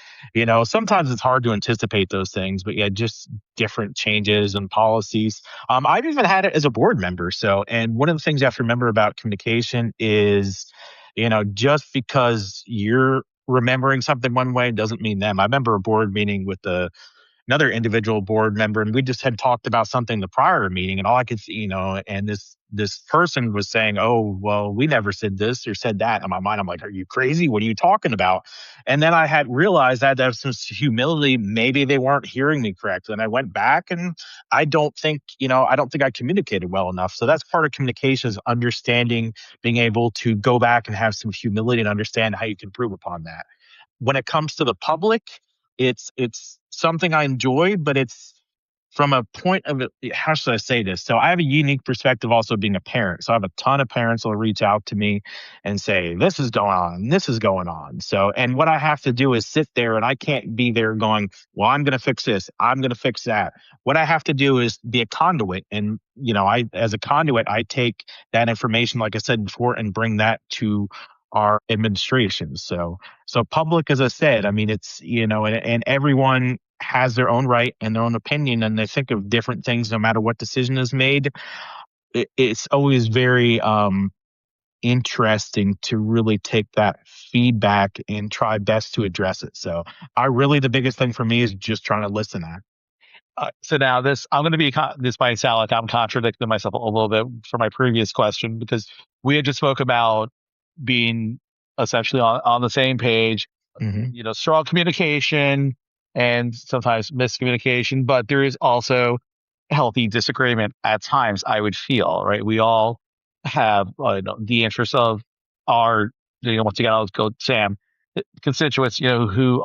sometimes it's hard to anticipate those things, but just different changes and policies. I've even had it as a board member. So, and one of the things you have to remember about communication is, just because you're remembering something one way doesn't mean them. I remember a board meeting with the another individual board member, and we just had talked about something the prior meeting, and all I could see, and this person was saying, "Oh, well, we never said this or said that." In my mind, I'm like, "Are you crazy? What are you talking about?" And then I had realized that there was some humility. Maybe they weren't hearing me correctly, and I went back, and I don't think I communicated well enough. So that's part of communication, is understanding, being able to go back and have some humility and understand how you can improve upon that. When it comes to the public, it's something I enjoy, but it's from a point of how should I say this? So I have a unique perspective also being a parent. So I have a ton of parents will reach out to me and say, this is going on, this is going on. So, and what I have to do is sit there, and I can't be there going, well, I'm going to fix this, I'm going to fix that. What I have to do is be a conduit. And, as a conduit, I take that information, like I said before, and bring that to our administration. So public, as I said, I mean, it's, and everyone has their own right and their own opinion, and they think of different things no matter what decision is made. It's always very interesting to really take that feedback and try best to address it. So the biggest thing for me is just trying to listen at. So now I'm going to this might sound like I'm contradicting myself a little bit for my previous question, because we had just spoke about being essentially on the same page, strong communication and sometimes miscommunication, but there is also healthy disagreement at times, I would feel, right? We all have the interest of our, once again, I'll go Sam, constituents, who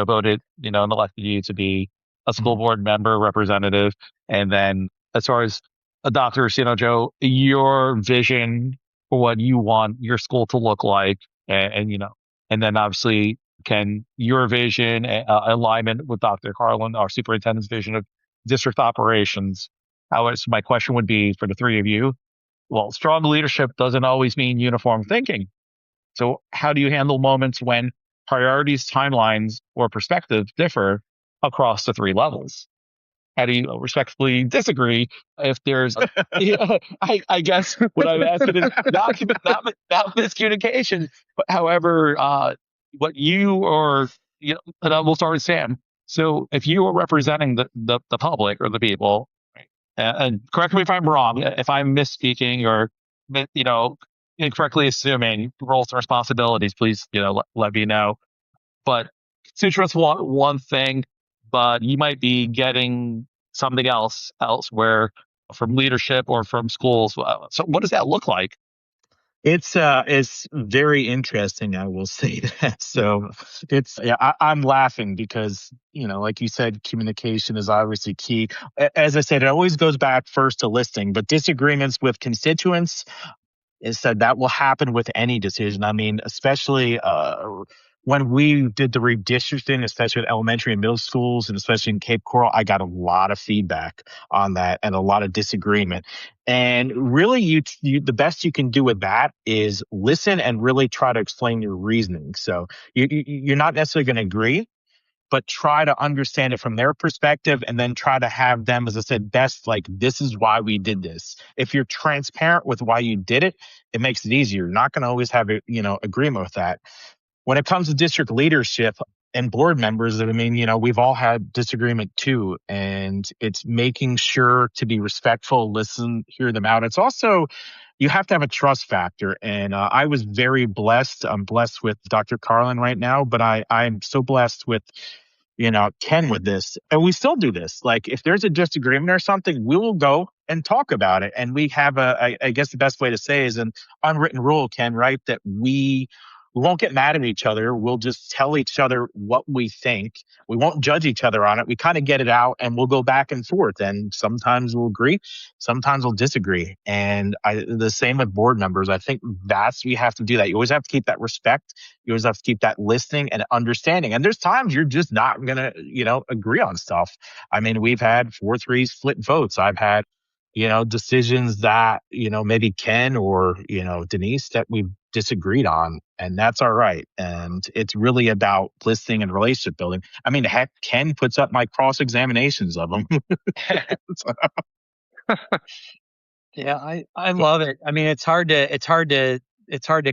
voted, and elected you to be a school board member representative. And then as far as Dr. Restino, Joe, your vision for what you want your school to look like, and then obviously Ken, your vision, alignment with Dr. Carlin, our superintendent's vision of district operations. My question would be for the three of you, well, strong leadership doesn't always mean uniform thinking. So how do you handle moments when priorities, timelines, or perspectives differ across the three levels? How do you respectfully disagree if there's, I guess what I'm asking is not miscommunication, but however, what you or, and we'll start with Sam. So if you are representing the public or the people, right, and correct me if I'm wrong, if I'm misspeaking or, incorrectly assuming roles and responsibilities, please, let me know. But constituents want one thing, but you might be getting something else elsewhere from leadership or from schools. So what does that look like? It's very interesting, I will say that. So I'm laughing because, like you said, communication is obviously key. As I said, it always goes back first to listening, but disagreements with constituents is said that will happen with any decision. I mean, especially when we did the redistricting, especially with elementary and middle schools, and especially in Cape Coral, I got a lot of feedback on that and a lot of disagreement. And really, the best you can do with that is listen and really try to explain your reasoning. So you're not necessarily going to agree, but try to understand it from their perspective, and then try to have them, as I said, best, like, this is why we did this. If you're transparent with why you did it, it makes it easier. You're not going to always have agreement with that. When it comes to district leadership and board members, I mean, we've all had disagreement too, and it's making sure to be respectful, listen, hear them out. It's also, you have to have a trust factor. And I was very blessed. I'm blessed with Dr. Carlin right now, but I'm so blessed with, Ken with this. And we still do this. Like, if there's a disagreement or something, we will go and talk about it. And we have I guess the best way to say is an unwritten rule, Ken, right? That we won't get mad at each other. We'll just tell each other what we think. We won't judge each other on it. We kind of get it out, and we'll go back and forth. And sometimes we'll agree, sometimes we'll disagree. And the same with board members. I think we have to do that. You always have to keep that respect. You always have to keep that listening and understanding. And there's times you're just not going to, agree on stuff. I mean, we've had 4-3 split votes. I've had, decisions that, maybe Ken or, Denise, that we've disagreed on, and that's all right. And it's really about listening and relationship building. I mean, heck, Ken puts up my cross examinations of them. Yeah, I love it. I mean, it's hard to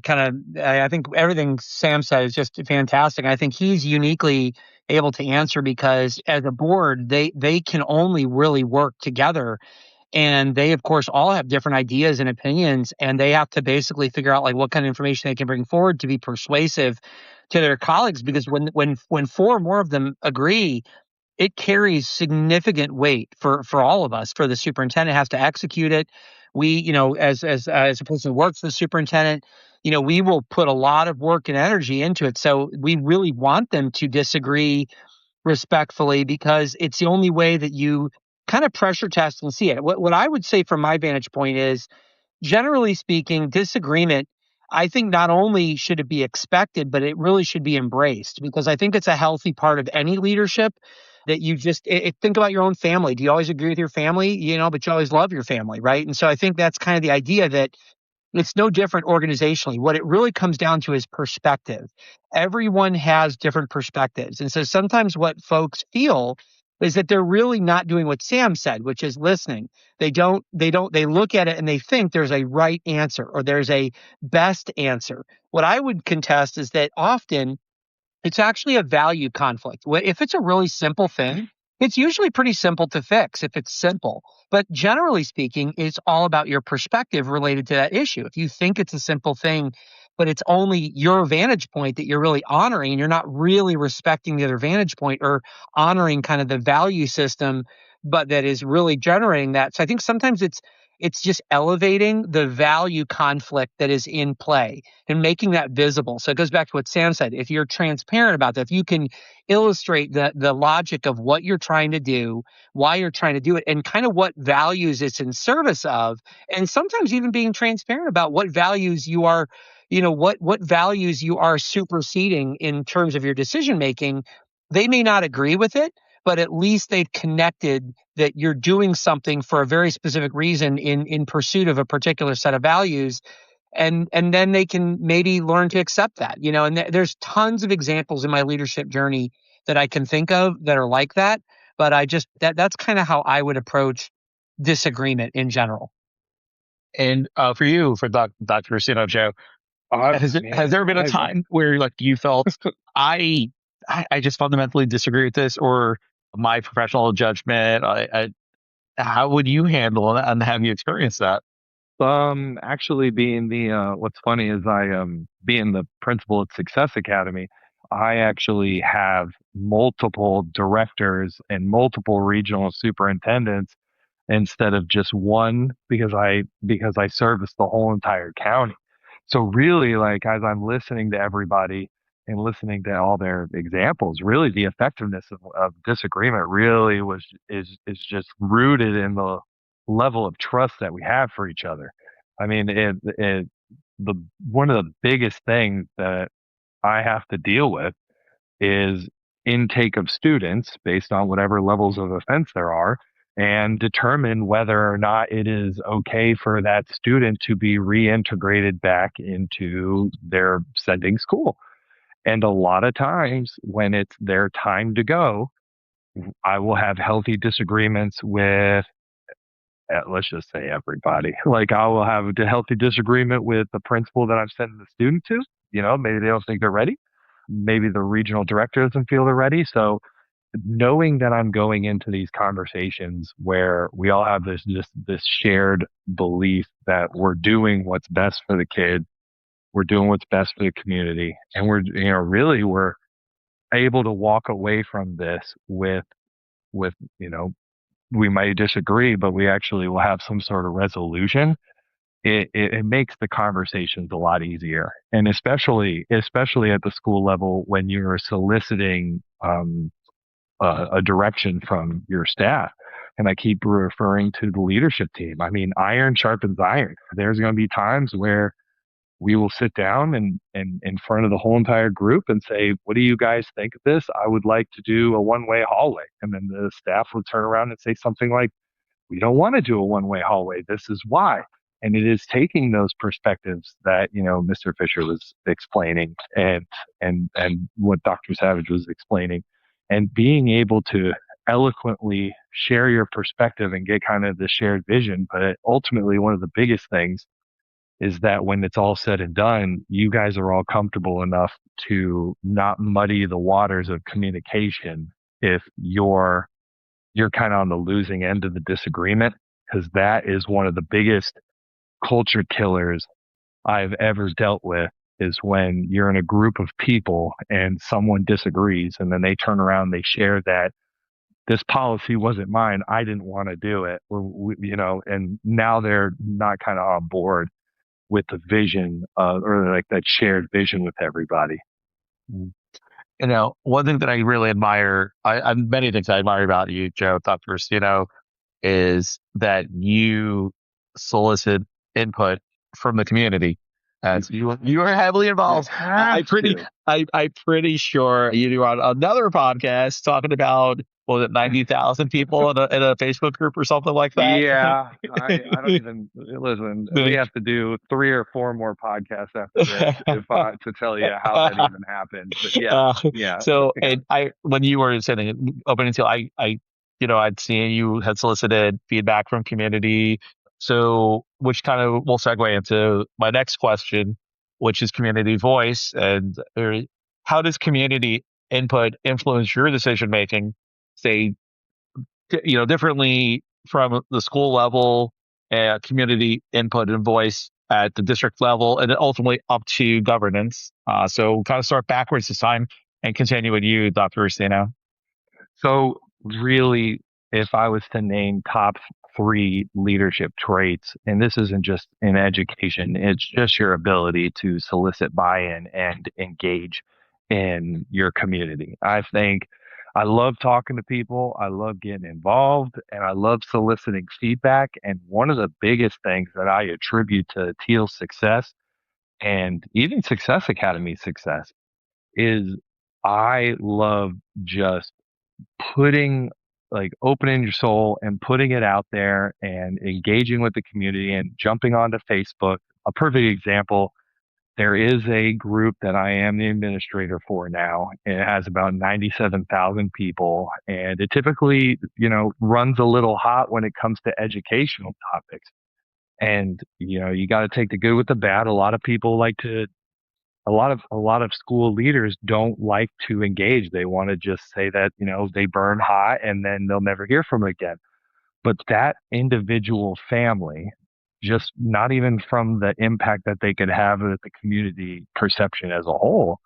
kind of, I think everything Sam said is just fantastic. I think he's uniquely able to answer, because as a board, they can only really work together. And they, of course, all have different ideas and opinions, and they have to basically figure out like what kind of information they can bring forward to be persuasive to their colleagues. Because when four or more of them agree, it carries significant weight for all of us. For the superintendent has to execute it. We, as a person who works for the superintendent, we will put a lot of work and energy into it. So we really want them to disagree respectfully, because it's the only way that you kind of pressure test and see it. What I would say from my vantage point is, generally speaking, disagreement, I think not only should it be expected, but it really should be embraced, because I think it's a healthy part of any leadership. That you just think about your own family. Do you always agree with your family? But you always love your family, right? And so I think that's kind of the idea, that it's no different organizationally. What it really comes down to is perspective. Everyone has different perspectives. And so sometimes what folks feel is that they're really not doing what Sam said, which is listening. They look at it and they think there's a right answer or there's a best answer. What I would contest is that often it's actually a value conflict. If it's a really simple thing, it's usually pretty simple to fix if it's simple. But generally speaking, it's all about your perspective related to that issue. If you think it's a simple thing, but it's only your vantage point that you're really honoring, and you're not really respecting the other vantage point or honoring kind of the value system, but that is really generating that. So I think sometimes it's just elevating the value conflict that is in play and making that visible. So it goes back to what Sam said. If you're transparent about that, if you can illustrate the logic of what you're trying to do, why you're trying to do it, and kind of what values it's in service of, and sometimes even being transparent about what values you are, what values you are superseding in terms of your decision making. They may not agree with it, but at least they've connected that you're doing something for a very specific reason in pursuit of a particular set of values. And then they can maybe learn to accept that, and there's tons of examples in my leadership journey that I can think of that are like that. But that's kind of how I would approach disagreement in general. And for you, for Dr. Restino, Joe, has there been a time where like you felt I I just fundamentally disagree with this, or my professional judgment? How would you handle that, and have you experienced that? Actually being what's funny is being the principal at Success Academy, I actually have multiple directors and multiple regional superintendents instead of just one, because I service the whole entire county. So really, like, as I'm listening to everybody and listening to all their examples, really the effectiveness of disagreement really is just rooted in the level of trust that we have for each other. I mean, the one of the biggest things that I have to deal with is intake of students based on whatever levels of offense there are, and determine whether or not it is okay for that student to be reintegrated back into their sending school. And a lot of times when it's their time to go, I will have healthy disagreements with, let's just say, everybody. Like, I will have a healthy disagreement with the principal that I'm sending the student to. Maybe they don't think they're ready. Maybe the regional director doesn't feel they're ready. So knowing that I'm going into these conversations where we all have this shared belief that we're doing what's best for the kid, we're doing what's best for the community, and we're able to walk away from this with we might disagree, but we actually will have some sort of resolution. It makes the conversations a lot easier, and especially at the school level when you're soliciting a direction from your staff. And I keep referring to the leadership team. I mean, iron sharpens iron. There's going to be times where we will sit down and in front of the whole entire group and say, what do you guys think of this? I would like to do a one-way hallway. And then the staff would turn around and say something like, we don't want to do a one-way hallway. This is why. And it is taking those perspectives that, Mr. Fisher was explaining, and what Dr. Savage was explaining, and being able to eloquently share your perspective and get kind of the shared vision. But ultimately, one of the biggest things is that when it's all said and done, you guys are all comfortable enough to not muddy the waters of communication if you're kind of on the losing end of the disagreement, because that is one of the biggest culture killers I've ever dealt with, is when you're in a group of people and someone disagrees and then they turn around, they share that this policy wasn't mine. I didn't want to do it. And now they're not kind of on board with the vision or like that shared vision with everybody. One thing that I really admire, many things I admire about you, Joe, Dr. Restino, is that you solicit input from the community. So you are heavily involved. I'm pretty sure you were on another podcast talking about, was it 90,000 people in a Facebook group or something like that? Yeah, I don't even listen. We have to do 3 or 4 more podcasts after this to tell you how that even happened. But yeah. So, and when you were saying open until I'd seen you had solicited feedback from community. So, which kind of will segue into my next question, which is community voice, and how does community input influence your decision making? Say, differently from the school level, community input and voice at the district level, and then ultimately up to governance. So kind of start backwards this time and continue with you, Dr. Rustino. So really, if I was to name top 3 leadership traits, and this isn't just in education, it's just your ability to solicit buy-in and engage in your community. I think I love talking to people. I love getting involved, and I love soliciting feedback. And one of the biggest things that I attribute to Teal's success and even Success Academy's success is I love just opening your soul and putting it out there and engaging with the community and jumping onto Facebook. A perfect example, there is a group that I am the administrator for now. It has about 97,000 people, and it typically, runs a little hot when it comes to educational topics. And, you got to take the good with the bad. A lot of school leaders don't like to engage. They want to just say that, they burn hot and then they'll never hear from them again. But that individual family, just not even from the impact that they could have with the community perception as a whole,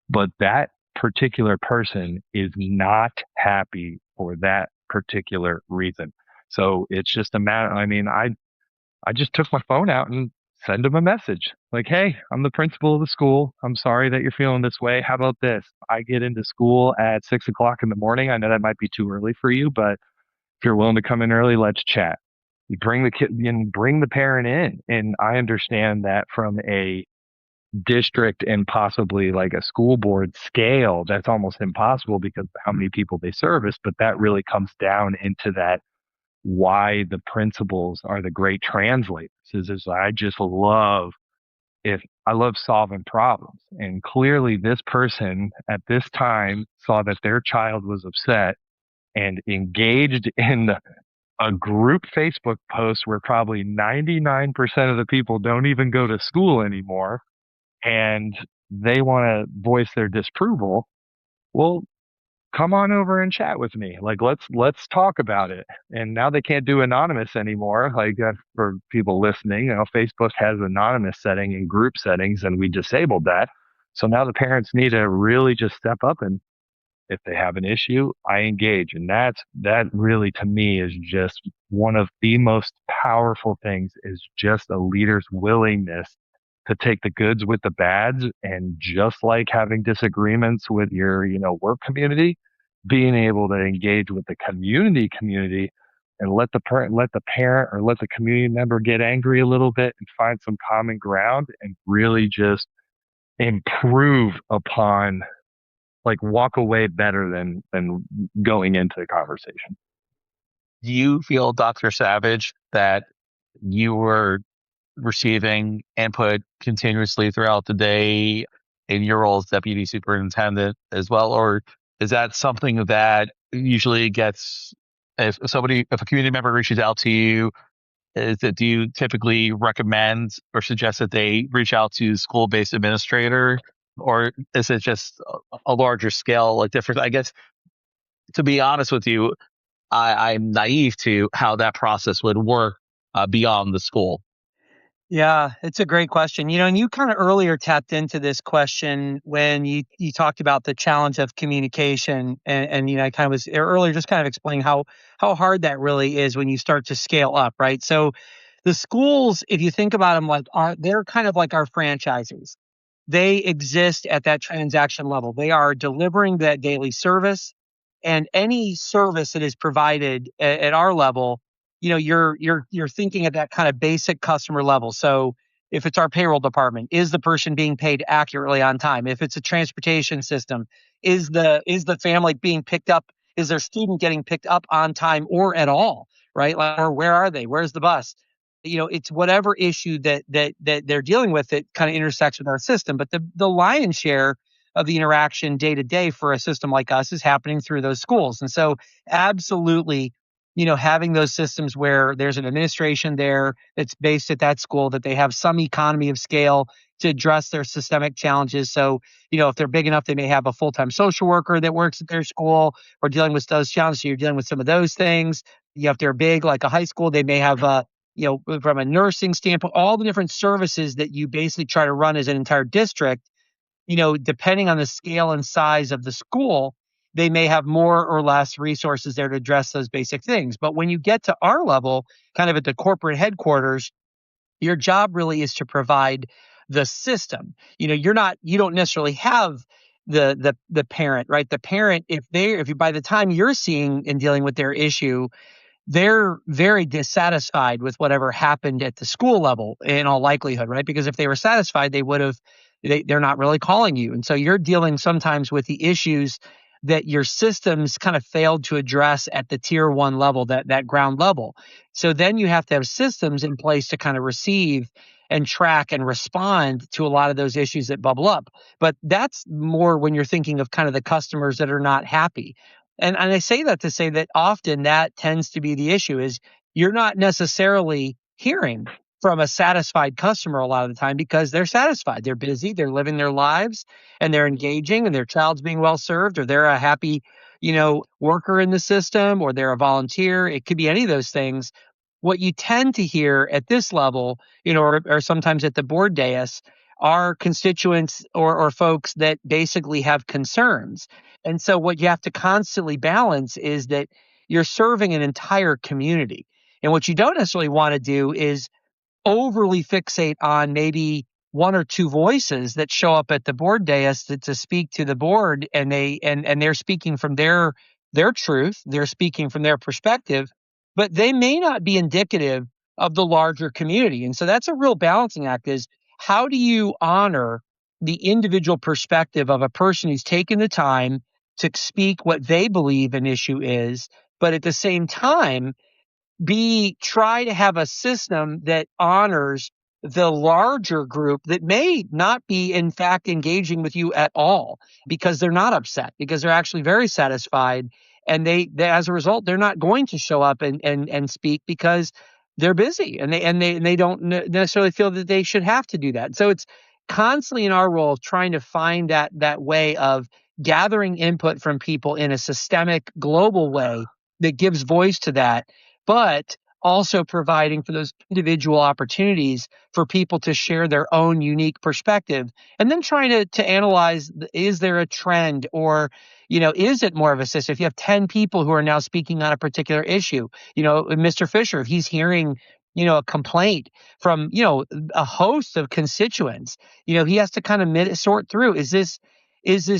but that particular person is not happy for that particular reason. So it's just a matter. I just took my phone out and send them a message like, hey, I'm the principal of the school. I'm sorry that you're feeling this way. How about this? I get into school at 6 o'clock in the morning. I know that might be too early for you, but if you're willing to come in early, let's chat. You bring the kid and bring the parent in. And I understand that from a district and possibly like a school board scale, that's almost impossible because of how many people they service. But that really comes down into that why the principals are the great translators is I love solving problems. And clearly this person at this time saw that their child was upset and engaged in a group Facebook post where probably 99% of the people don't even go to school anymore and they want to voice their disapproval. Well, come on over and chat with me. Like, let's talk about it. And now they can't do anonymous anymore. Like for people listening, Facebook has anonymous setting and group settings, and we disabled that. So now the parents need to really just step up, and if they have an issue, I engage. And that really to me is just one of the most powerful things, is just a leader's willingness to take the goods with the bads. And just like having disagreements with your, work community, being able to engage with the community and let the parent or let the community member get angry a little bit and find some common ground and really just improve upon, like, walk away better than going into the conversation. Do you feel, Dr. Savage, that you were receiving input continuously throughout the day in your role as deputy superintendent as well? Or is that something that usually gets, if a community member reaches out to you do you typically recommend or suggest that they reach out to school-based administrator, or is it just a larger scale, like different? I guess, to be honest with you, I'm naive to how that process would work beyond the school. Yeah, it's a great question. And you kind of earlier tapped into this question when you talked about the challenge of communication, and I kind of was earlier just kind of explaining how hard that really is when you start to scale up, right? So the schools, if you think about them, they're kind of like our franchises. They exist at that transaction level. They are delivering that daily service, and any service that is provided at our level, you're thinking at that kind of basic customer level. So if it's our payroll department, is the person being paid accurately on time? If it's a transportation system, is the family being picked up? Is their student getting picked up on time or at all? Right? Like, or where are they? Where's the bus? It's whatever issue that they're dealing with that kind of intersects with our system. But the lion's share of the interaction day to day for a system like us is happening through those schools. And so absolutely, having those systems where there's an administration there that's based at that school, that they have some economy of scale to address their systemic challenges. So, if they're big enough, they may have a full-time social worker that works at their school or dealing with those challenges. So you're dealing with some of those things. If they're big, like a high school, they may have from a nursing standpoint, all the different services that you basically try to run as an entire district, depending on the scale and size of the school, they may have more or less resources there to address those basic things. But when you get to our level, kind of at the corporate headquarters, your job really is to provide the system. You don't necessarily have the parent, right? The parent, if you by the time you're seeing and dealing with their issue, they're very dissatisfied with whatever happened at the school level in all likelihood, right? Because if they were satisfied, they're not really calling you. And so you're dealing sometimes with the issues that your systems kind of failed to address at the tier one level, that ground level. So then you have to have systems in place to kind of receive and track and respond to a lot of those issues that bubble up. But that's more when you're thinking of kind of the customers that are not happy. And I say that to say that often that tends to be the issue is you're not necessarily hearing from a satisfied customer a lot of the time because they're satisfied. They're busy, they're living their lives, and they're engaging, and their child's being well served, or they're a happy, worker in the system, or they're a volunteer. It could be any of those things. What you tend to hear at this level, or sometimes at the board dais, are constituents or folks that basically have concerns. And so what you have to constantly balance is that you're serving an entire community. And what you don't necessarily want to do is overly fixate on maybe one or two voices that show up at the board dais to speak to the board, and they're speaking from their truth, they're speaking from their perspective, but they may not be indicative of the larger community. And so that's a real balancing act, is how do you honor the individual perspective of a person who's taken the time to speak what they believe an issue is, but at the same time try to have a system that honors the larger group that may not be in fact engaging with you at all because they're not upset, because they're actually very satisfied, and they as a result they're not going to show up and speak because they're busy, and they don't necessarily feel that they should have to do that. So it's constantly in our role of trying to find that way of gathering input from people in a systemic global way that gives voice to that, but also providing for those individual opportunities for people to share their own unique perspective, and then trying to analyze, is there a trend, or is it more of a system? If you have 10 people who are now speaking on a particular issue, Mr. Fisher, if he's hearing a complaint from a host of constituents, he has to kind of sort through, is this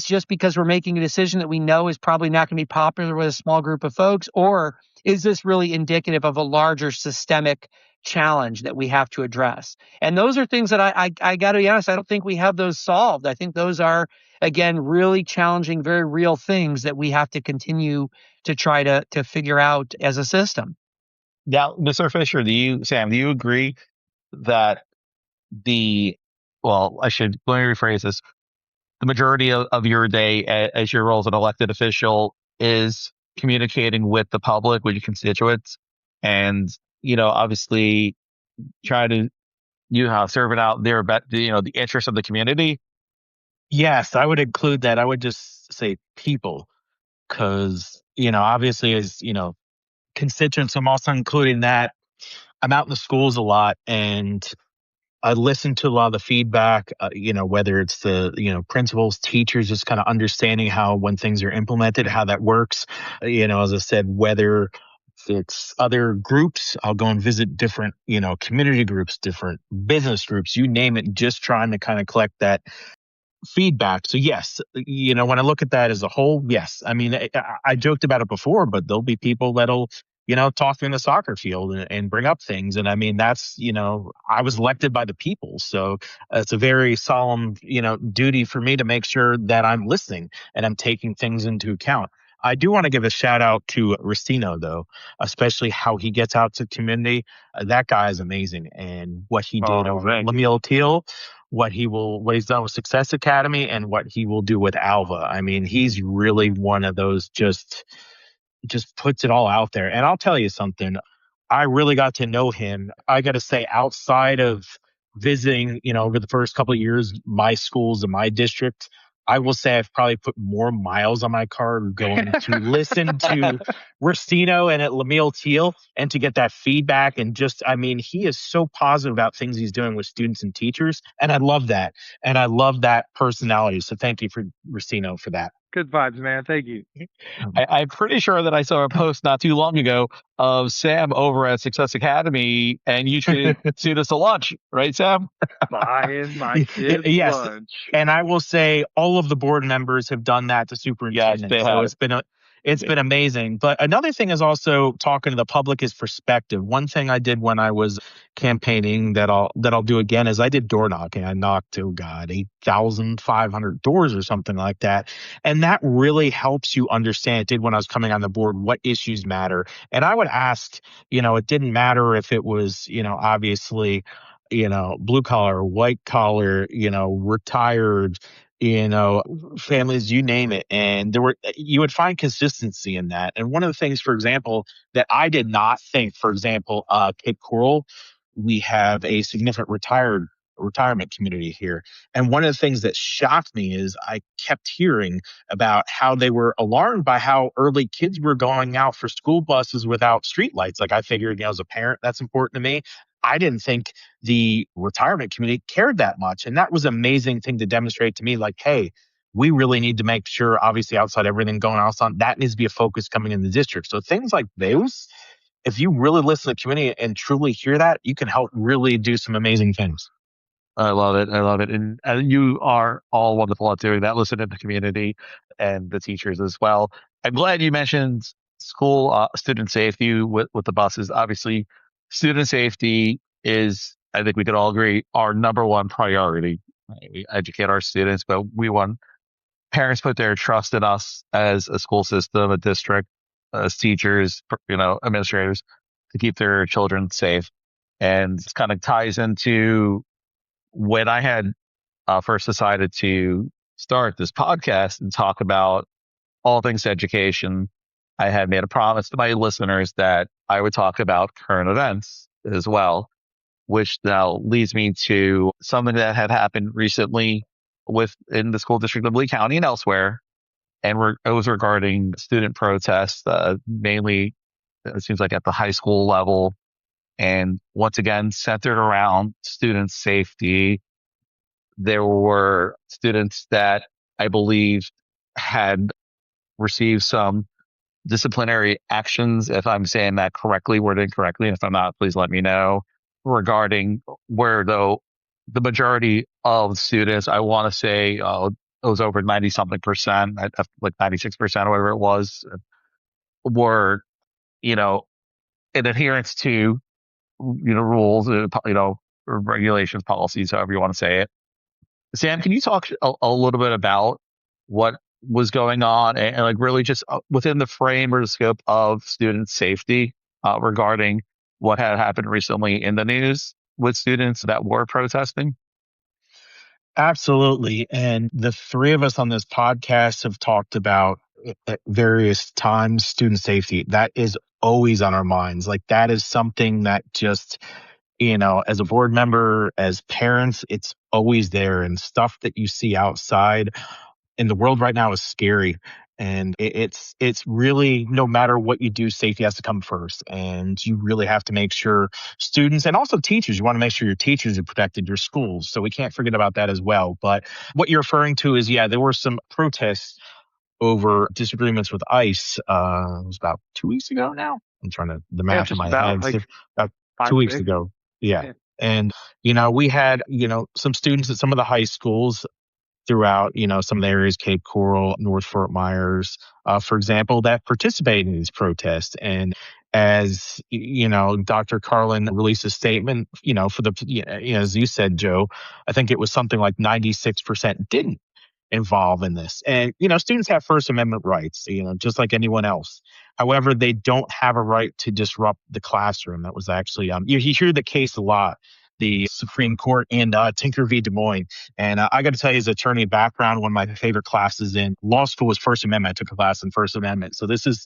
just because we're making a decision that we know is probably not going to be popular with a small group of folks, or is this really indicative of a larger systemic challenge that we have to address? And those are things that I got to be honest, I don't think we have those solved. I think those are, again, really challenging, very real things that we have to continue to try to figure out as a system. Now, Mr. Fisher, Sam, do you agree that let me rephrase this. The majority of your day as your role as an elected official is communicating with the public, with your constituents, and obviously try to serve it out there, but the interest of the community. Yes, I would include that. I would just say people, because, obviously, as, constituents, I'm also including that. I'm out in the schools a lot, and I listen to a lot of the feedback, whether it's the, principals, teachers, just kind of understanding how when things are implemented, how that works. As I said, whether it's other groups, I'll go and visit different, community groups, different business groups, you name it, just trying to kind of collect that feedback. So yes, when I look at that as a whole, yes. I mean, I joked about it before, but there'll be people that'll, talk in the soccer field and bring up things. And I mean, that's, I was elected by the people. So it's a very solemn, duty for me to make sure that I'm listening and I'm taking things into account. I do want to give a shout out to Restino, though, especially how he gets out to the community. That guy is amazing. And what he did over at Lemuel Teal, what he's done with Success Academy, and what he will do with Alva. I mean, he's really one of those just puts it all out there. And I'll tell you something. I really got to know him. I got to say, outside of visiting, over the first couple of years, my schools in my district, I will say I've probably put more miles on my car going to listen to Restino and at Lemuel Teal and to get that feedback. And just, I mean, he is so positive about things he's doing with students and teachers. And I love that. And I love that personality. So thank you for Restino for that. Good vibes, man. Thank you. I'm pretty sure that I saw a post not too long ago of Sam over at Success Academy, and you should suit us to lunch, right, Sam? Buying my kids Yes. lunch. And I will say all of the board members have done that to superintendent. Yes, so it's been amazing. But another thing is also talking to the public is perspective. One thing I did when I was campaigning that I'll do again is I did door knocking. I knocked, 8,500 doors or something like that. And that really helps you understand, it did when I was coming on the board, what issues matter. And I would ask, it didn't matter if it was, obviously, blue collar, white collar, retired, families, you name it. And you would find consistency in that. And one of the things, for example, that I did not think, for example, Cape Coral, we have a significant retirement community here. And one of the things that shocked me is I kept hearing about how they were alarmed by how early kids were going out for school buses without streetlights. Like I figured, as a parent, that's important to me. I didn't think the retirement community cared that much. And that was an amazing thing to demonstrate to me, like, hey, we really need to make sure, obviously, outside everything going on, that needs to be a focus coming in the district. So things like those, if you really listen to the community and truly hear that, you can help really do some amazing things. I love it. I love it. And you are all wonderful at doing that. Listen to the community and the teachers as well. I'm glad you mentioned school student safety with the buses. Obviously, student safety is, I think we could all agree, our number one priority. Right? We educate our students, but we want parents put their trust in us as a school system, a district, as teachers, administrators, to keep their children safe. And this kind of ties into when I had first decided to start this podcast and talk about all things education. I had made a promise to my listeners that I would talk about current events as well, which now leads me to something that had happened recently in the school district of Lee County and elsewhere. And it was regarding student protests, mainly, it seems like at the high school level. And once again, centered around student safety. There were students that I believe had received some disciplinary actions, if I'm saying that correctly, worded incorrectly. And if I'm not, please let me know, regarding where, though, the majority of students, I want to say it was over 90 something percent, like 96% or whatever it was, were, in adherence to, rules, or regulations, policies, however you want to say it. Sam, can you talk a little bit about what was going on and like really just within the frame or the scope of student safety regarding what had happened recently in the news with students that were protesting? Absolutely. And the three of us on this podcast have talked about at various times student safety. That is always on our minds. Like that is something that just, as a board member, as parents, it's always there, and stuff that you see outside in the world right now is scary. And it's really, no matter what you do, safety has to come first. And you really have to make sure students and also teachers, you want to make sure your teachers are protected, your schools. So we can't forget about that as well. But what you're referring to is, yeah, there were some protests over disagreements with ICE. It was about 2 weeks ago now. I'm trying to, the math in just my about head. like About 5, 2 weeks 6. ago. Yeah. Yeah. And, we had, some students at some of the high schools throughout, some of the areas, Cape Coral, North Fort Myers, for example, that participated in these protests. And as, Dr. Carlin released a statement, for the, as you said, Joe, I think it was something like 96% didn't involved in this. And, students have First Amendment rights, just like anyone else. However, they don't have a right to disrupt the classroom. That was actually, you hear the case a lot, the Supreme Court and Tinker v. Des Moines. And I got to tell you, as attorney background, one of my favorite classes in law school was First Amendment. I took a class in First Amendment. So this is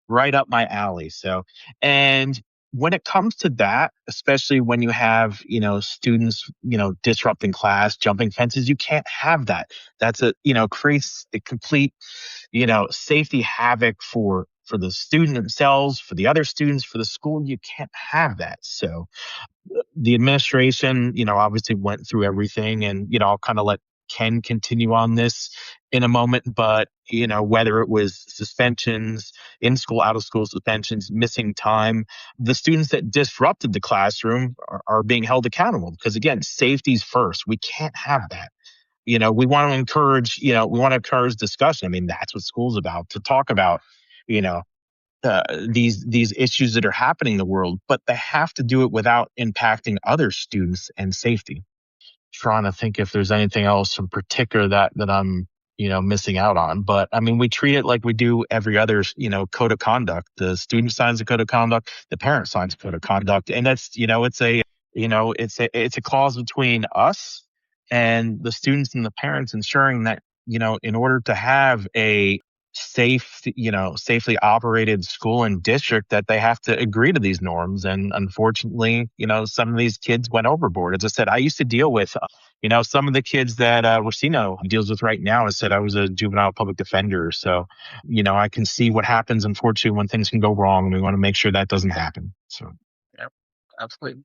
right up my alley. So, and when it comes to that, especially when you have, students, disrupting class, jumping fences, you can't have that. That's creates a complete, safety havoc for the student themselves, for the other students, for the school. You can't have that. So the administration, obviously went through everything, and, I'll kind of let Ken continue on this in a moment, but, whether it was suspensions, in school, out of school suspensions, missing time, the students that disrupted the classroom are being held accountable because, again, safety's first. We can't have that. We want to encourage, discussion. I mean, that's what school's about, to talk about, you know, these issues that are happening in the world, but they have to do it without impacting other students and safety. Trying to think if there's anything else in particular that I'm missing out on. But I mean, we treat it like we do every other code of conduct. The student signs a code of conduct, the parent signs a code of conduct, and that's it's a clause between us and the students and the parents, ensuring that in order to have a safe, safely operated school and district, that they have to agree to these norms. And unfortunately, some of these kids went overboard. As I said, I used to deal with, some of the kids that Restino deals with right now. I said I was a juvenile public defender. So, I can see what happens, unfortunately, when things can go wrong, and we want to make sure that doesn't happen. So, Yep, absolutely.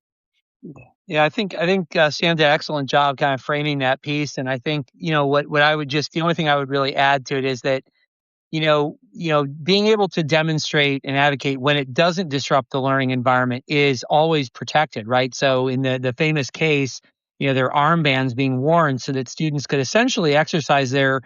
Yeah, I think Sam did an excellent job kind of framing that piece. And I think, what I would just, the only thing I would really add to it is that, being able to demonstrate and advocate when it doesn't disrupt the learning environment is always protected, right? So in the famous case, there are armbands being worn so that students could essentially exercise their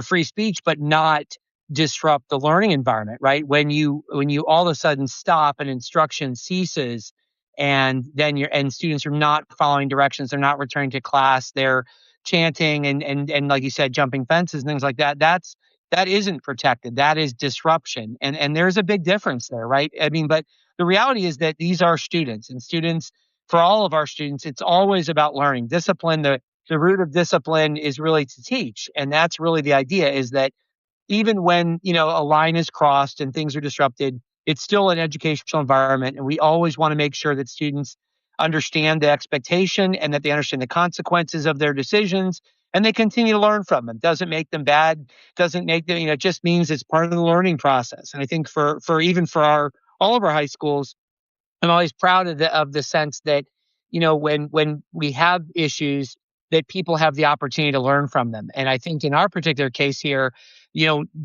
free speech, but not disrupt the learning environment, right? When you all of a sudden stop and instruction ceases, and then students are not following directions, they're not returning to class, they're chanting and like you said, jumping fences and things like that. That isn't protected. That is disruption. And there's a big difference there, right? I mean, but the reality is that these are students, and students, for all of our students, it's always about learning. Discipline, the root of discipline is really to teach. And that's really the idea, is that even when, a line is crossed and things are disrupted, it's still an educational environment. And we always want to make sure that students understand the expectation and that they understand the consequences of their decisions, and they continue to learn from them. Doesn't make them bad, doesn't make them, it just means it's part of the learning process. And I think for even for all of our high schools, I'm always proud of the sense that, when we have issues, that people have the opportunity to learn from them. And I think in our particular case here,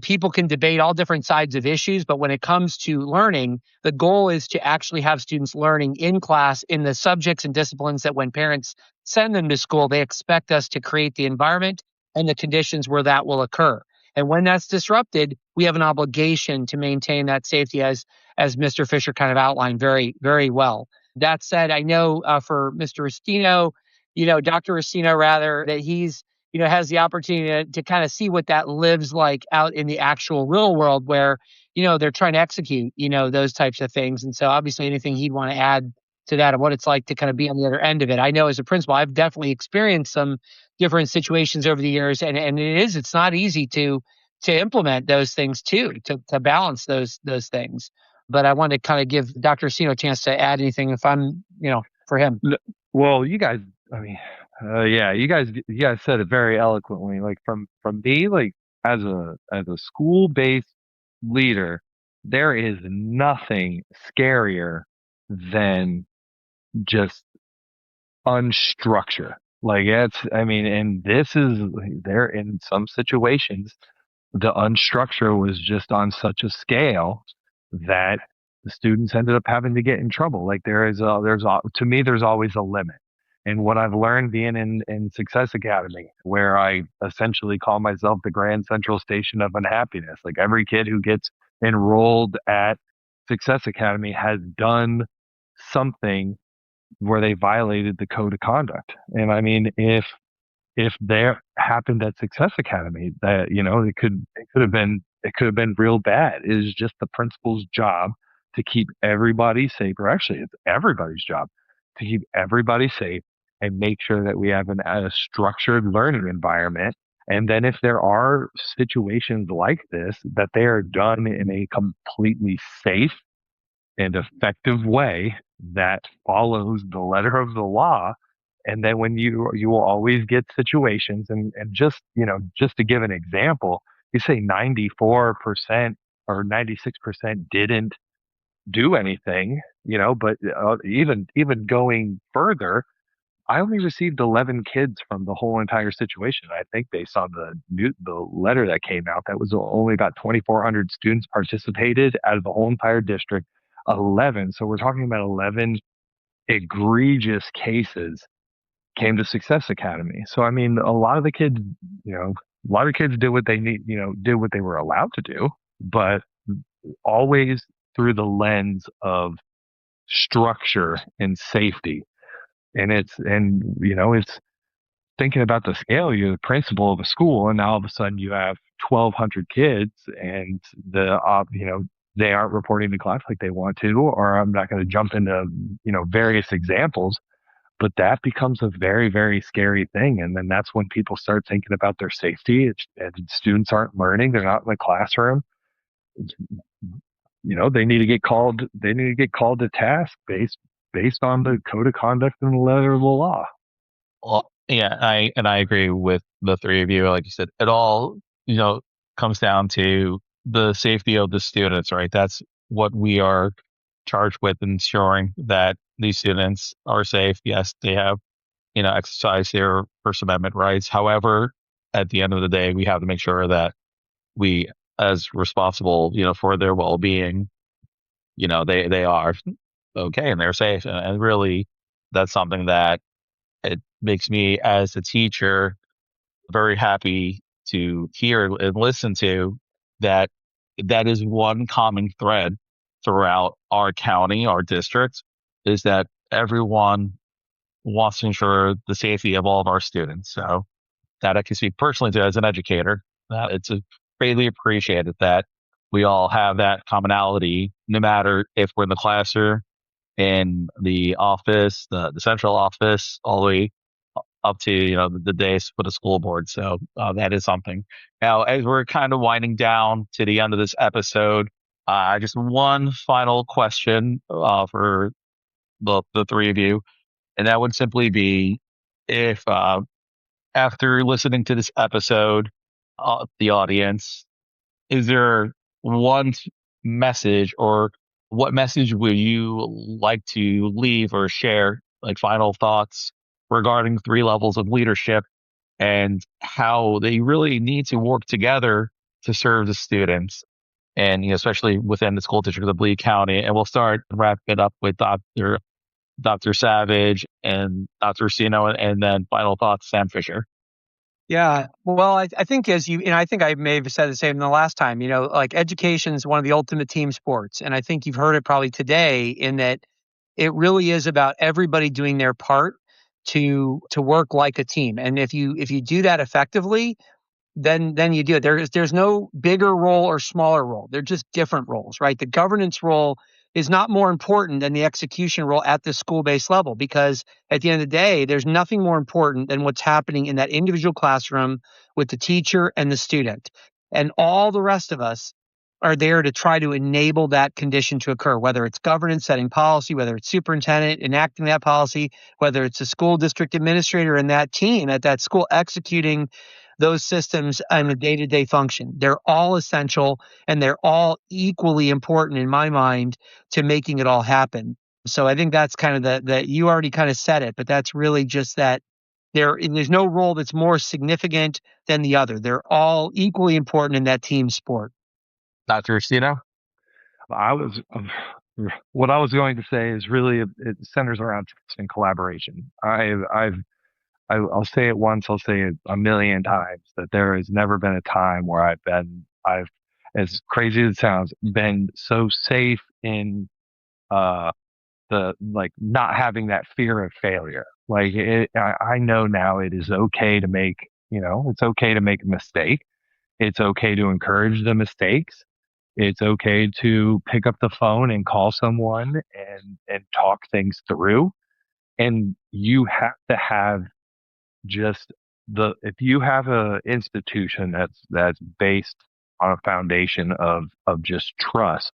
people can debate all different sides of issues, but when it comes to learning, the goal is to actually have students learning in class in the subjects and disciplines that when parents send them to school, they expect us to create the environment and the conditions where that will occur. And when that's disrupted, we have an obligation to maintain that safety, as Mr. Fisher kind of outlined very, very well. That said, I know for Mr. Restino, Dr. Restino rather, that he's, has the opportunity to kind of see what that lives like out in the actual real world where, they're trying to execute, those types of things. And so obviously anything he'd want to add to that and what it's like to kind of be on the other end of it. I know as a principal, I've definitely experienced some different situations over the years, and it's not easy to implement those things too, to balance those things. but I wanted to kind of give Dr. Restino a chance to add anything if I'm, for him. Well, you guys, I mean, yeah, you guys said it very eloquently. Like from me, like as a school-based leader, there is nothing scarier than just unstructure. Like I mean, and this is there in some situations, the unstructure was just on such a scale that the students ended up having to get in trouble. Like to me, there's always a limit. And what I've learned being in Success Academy, where I essentially call myself the Grand Central Station of Unhappiness, like every kid who gets enrolled at Success Academy has done something where they violated the code of conduct. And I mean, if there happened at Success Academy, that it could have been real bad. It is just the principal's job to keep everybody safe, or actually, it's everybody's job to keep everybody safe and make sure that we have a structured learning environment. And then if there are situations like this, that they are done in a completely safe and effective way that follows the letter of the law. And then when you will always get situations, and just to give an example, you say 94% or 96% didn't do anything, but even going further, I only received 11 kids from the whole entire situation. I think based on the letter that came out, that was only about 2,400 students participated out of the whole entire district. 11. So we're talking about 11 egregious cases came to Success Academy. So I mean, a lot of the kids, did what did what they were allowed to do, but always through the lens of structure and safety. And it's thinking about the scale. You're the principal of a school, and now all of a sudden you have 1,200 kids, and they aren't reporting to class like they want to. Or I'm not going to jump into various examples, but that becomes a very, very scary thing. And then that's when people start thinking about their safety. And students aren't learning; they're not in the classroom. They need to get called. They need to get called to task based on the code of conduct and the letter of the law. Well, yeah, I agree with the three of you. Like you said, it all, comes down to the safety of the students, right? That's what we are charged with, ensuring that these students are safe. Yes, they have, exercise their First Amendment rights. However, at the end of the day, we have to make sure that we, as responsible, for their well-being, they are okay and they're safe. And really, that's something that it makes me, as a teacher, very happy to hear and listen to, that is one common thread throughout our county, our district, is that everyone wants to ensure the safety of all of our students. So that I can speak personally to as an educator. It's greatly appreciated that we all have that commonality, no matter if we're in the classroom, in the office, the central office, all the way up to the days for the school board. So that is something. Now, as we're kind of winding down to the end of this episode, just one final question for the three of you, and that would simply be, if after listening to this episode, the audience, is there one message, or what message would you like to leave or share, like final thoughts regarding 3 levels of leadership and how they really need to work together to serve the students, and especially within the school district of Lee County? And we'll start wrap it up with Dr. Savage and Dr. Restino, and then final thoughts, Sam Fisher. Yeah. Well, I think I think I may have said the same the last time, like education is one of the ultimate team sports. And I think you've heard it probably today, in that it really is about everybody doing their part to work like a team. And if you do that effectively, then you do it. There's no bigger role or smaller role. They're just different roles, right? The governance role is not more important than the execution role at the school-based level, because at the end of the day, there's nothing more important than what's happening in that individual classroom with the teacher and the student. And all the rest of us are there to try to enable that condition to occur, whether it's governance, setting policy, whether it's superintendent enacting that policy, whether it's a school district administrator and that team at that school executing those systems on a day-to-day function. They're all essential and they're all equally important in my mind to making it all happen. So I think that's kind of that you already kind of said it, but that's really just that there's no role that's more significant than the other. They're all equally important in that team sport. Dr. Restino? What I was going to say is really it centers around trust and collaboration. I'll say it once, I'll say it a million times that there has never been a time where I've, as crazy as it sounds, been so safe in not having that fear of failure. I know now it is okay to make, it's okay to make a mistake. It's okay to encourage the mistakes. It's okay to pick up the phone and call someone and talk things through. And you have to have if you have an institution that's based on a foundation of just trust,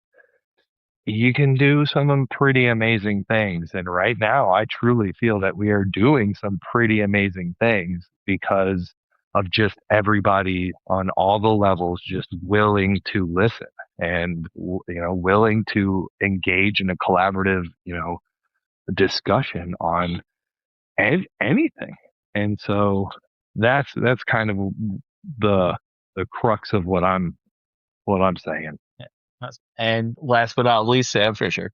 you can do some pretty amazing things. And right now, I truly feel that we are doing some pretty amazing things because of just everybody on all the levels just willing to listen and, willing to engage in a collaborative, discussion on anything. And so that's kind of the crux of what I'm saying. And last but not least, Sam Fisher.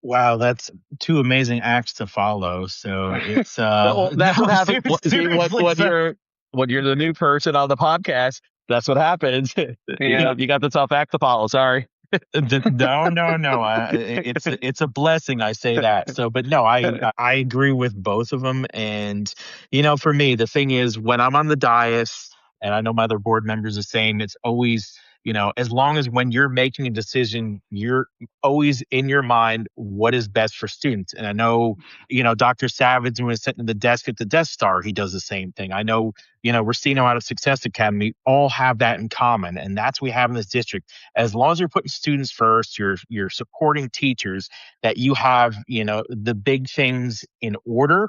Wow, that's two amazing acts to follow. So it's Well, that's what happens seriously, when you're the new person on the podcast. That's what happens. You got the tough act to follow. Sorry. No. It's a blessing. I say that. So, but no, I agree with both of them. And for me, the thing is, when I'm on the dais, and I know my other board members are saying, it's always, as long as when you're making a decision, you're always in your mind what is best for students. And I know, Dr. Savage, when he's sitting at the desk at the Death Star, he does the same thing. I know, Restino out of Success Academy all have that in common. And that's what we have in this district. As long as you're putting students first, you're supporting teachers, that you have, the big things in order,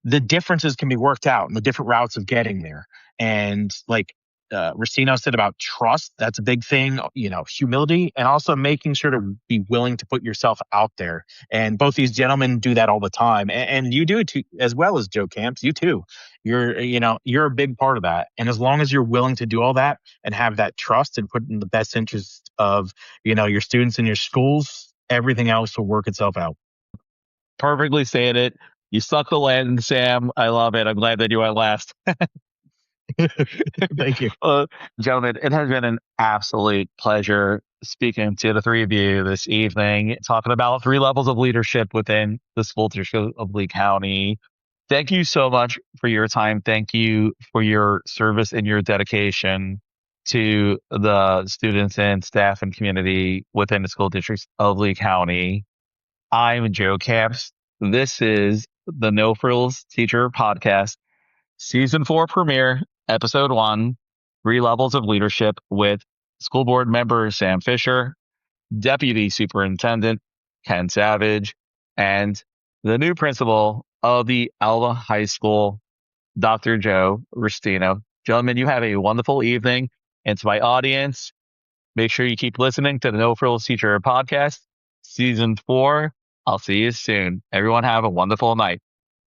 the differences can be worked out and the different routes of getting there. And like Restino said about trust, that's a big thing, humility, and also making sure to be willing to put yourself out there. And both these gentlemen do that all the time. And you do it too, as well as Joe Camps, you too. You're a big part of that. And as long as you're willing to do all that and have that trust and put in the best interest of, your students and your schools, everything else will work itself out. Perfectly saying it. You stuck the landing, Sam. I love it. I'm glad that you went last. Thank you. Gentlemen, it has been an absolute pleasure speaking to the three of you this evening, talking about 3 levels of leadership within the school district of Lee County. Thank you so much for your time. Thank you for your service and your dedication to the students and staff and community within the school districts of Lee County. I'm Joe Camps. This is the No-Frills Teacher Podcast, Season 4 premiere, Episode 1, 3 Levels of Leadership with School Board Member Sam Fisher, Deputy Superintendent Ken Savage, and the new principal of the Alva High School, Dr. Joe Restino. Gentlemen, you have a wonderful evening. And to my audience, make sure you keep listening to the No-Frills Teacher Podcast, Season 4. I'll see you soon. Everyone have a wonderful night.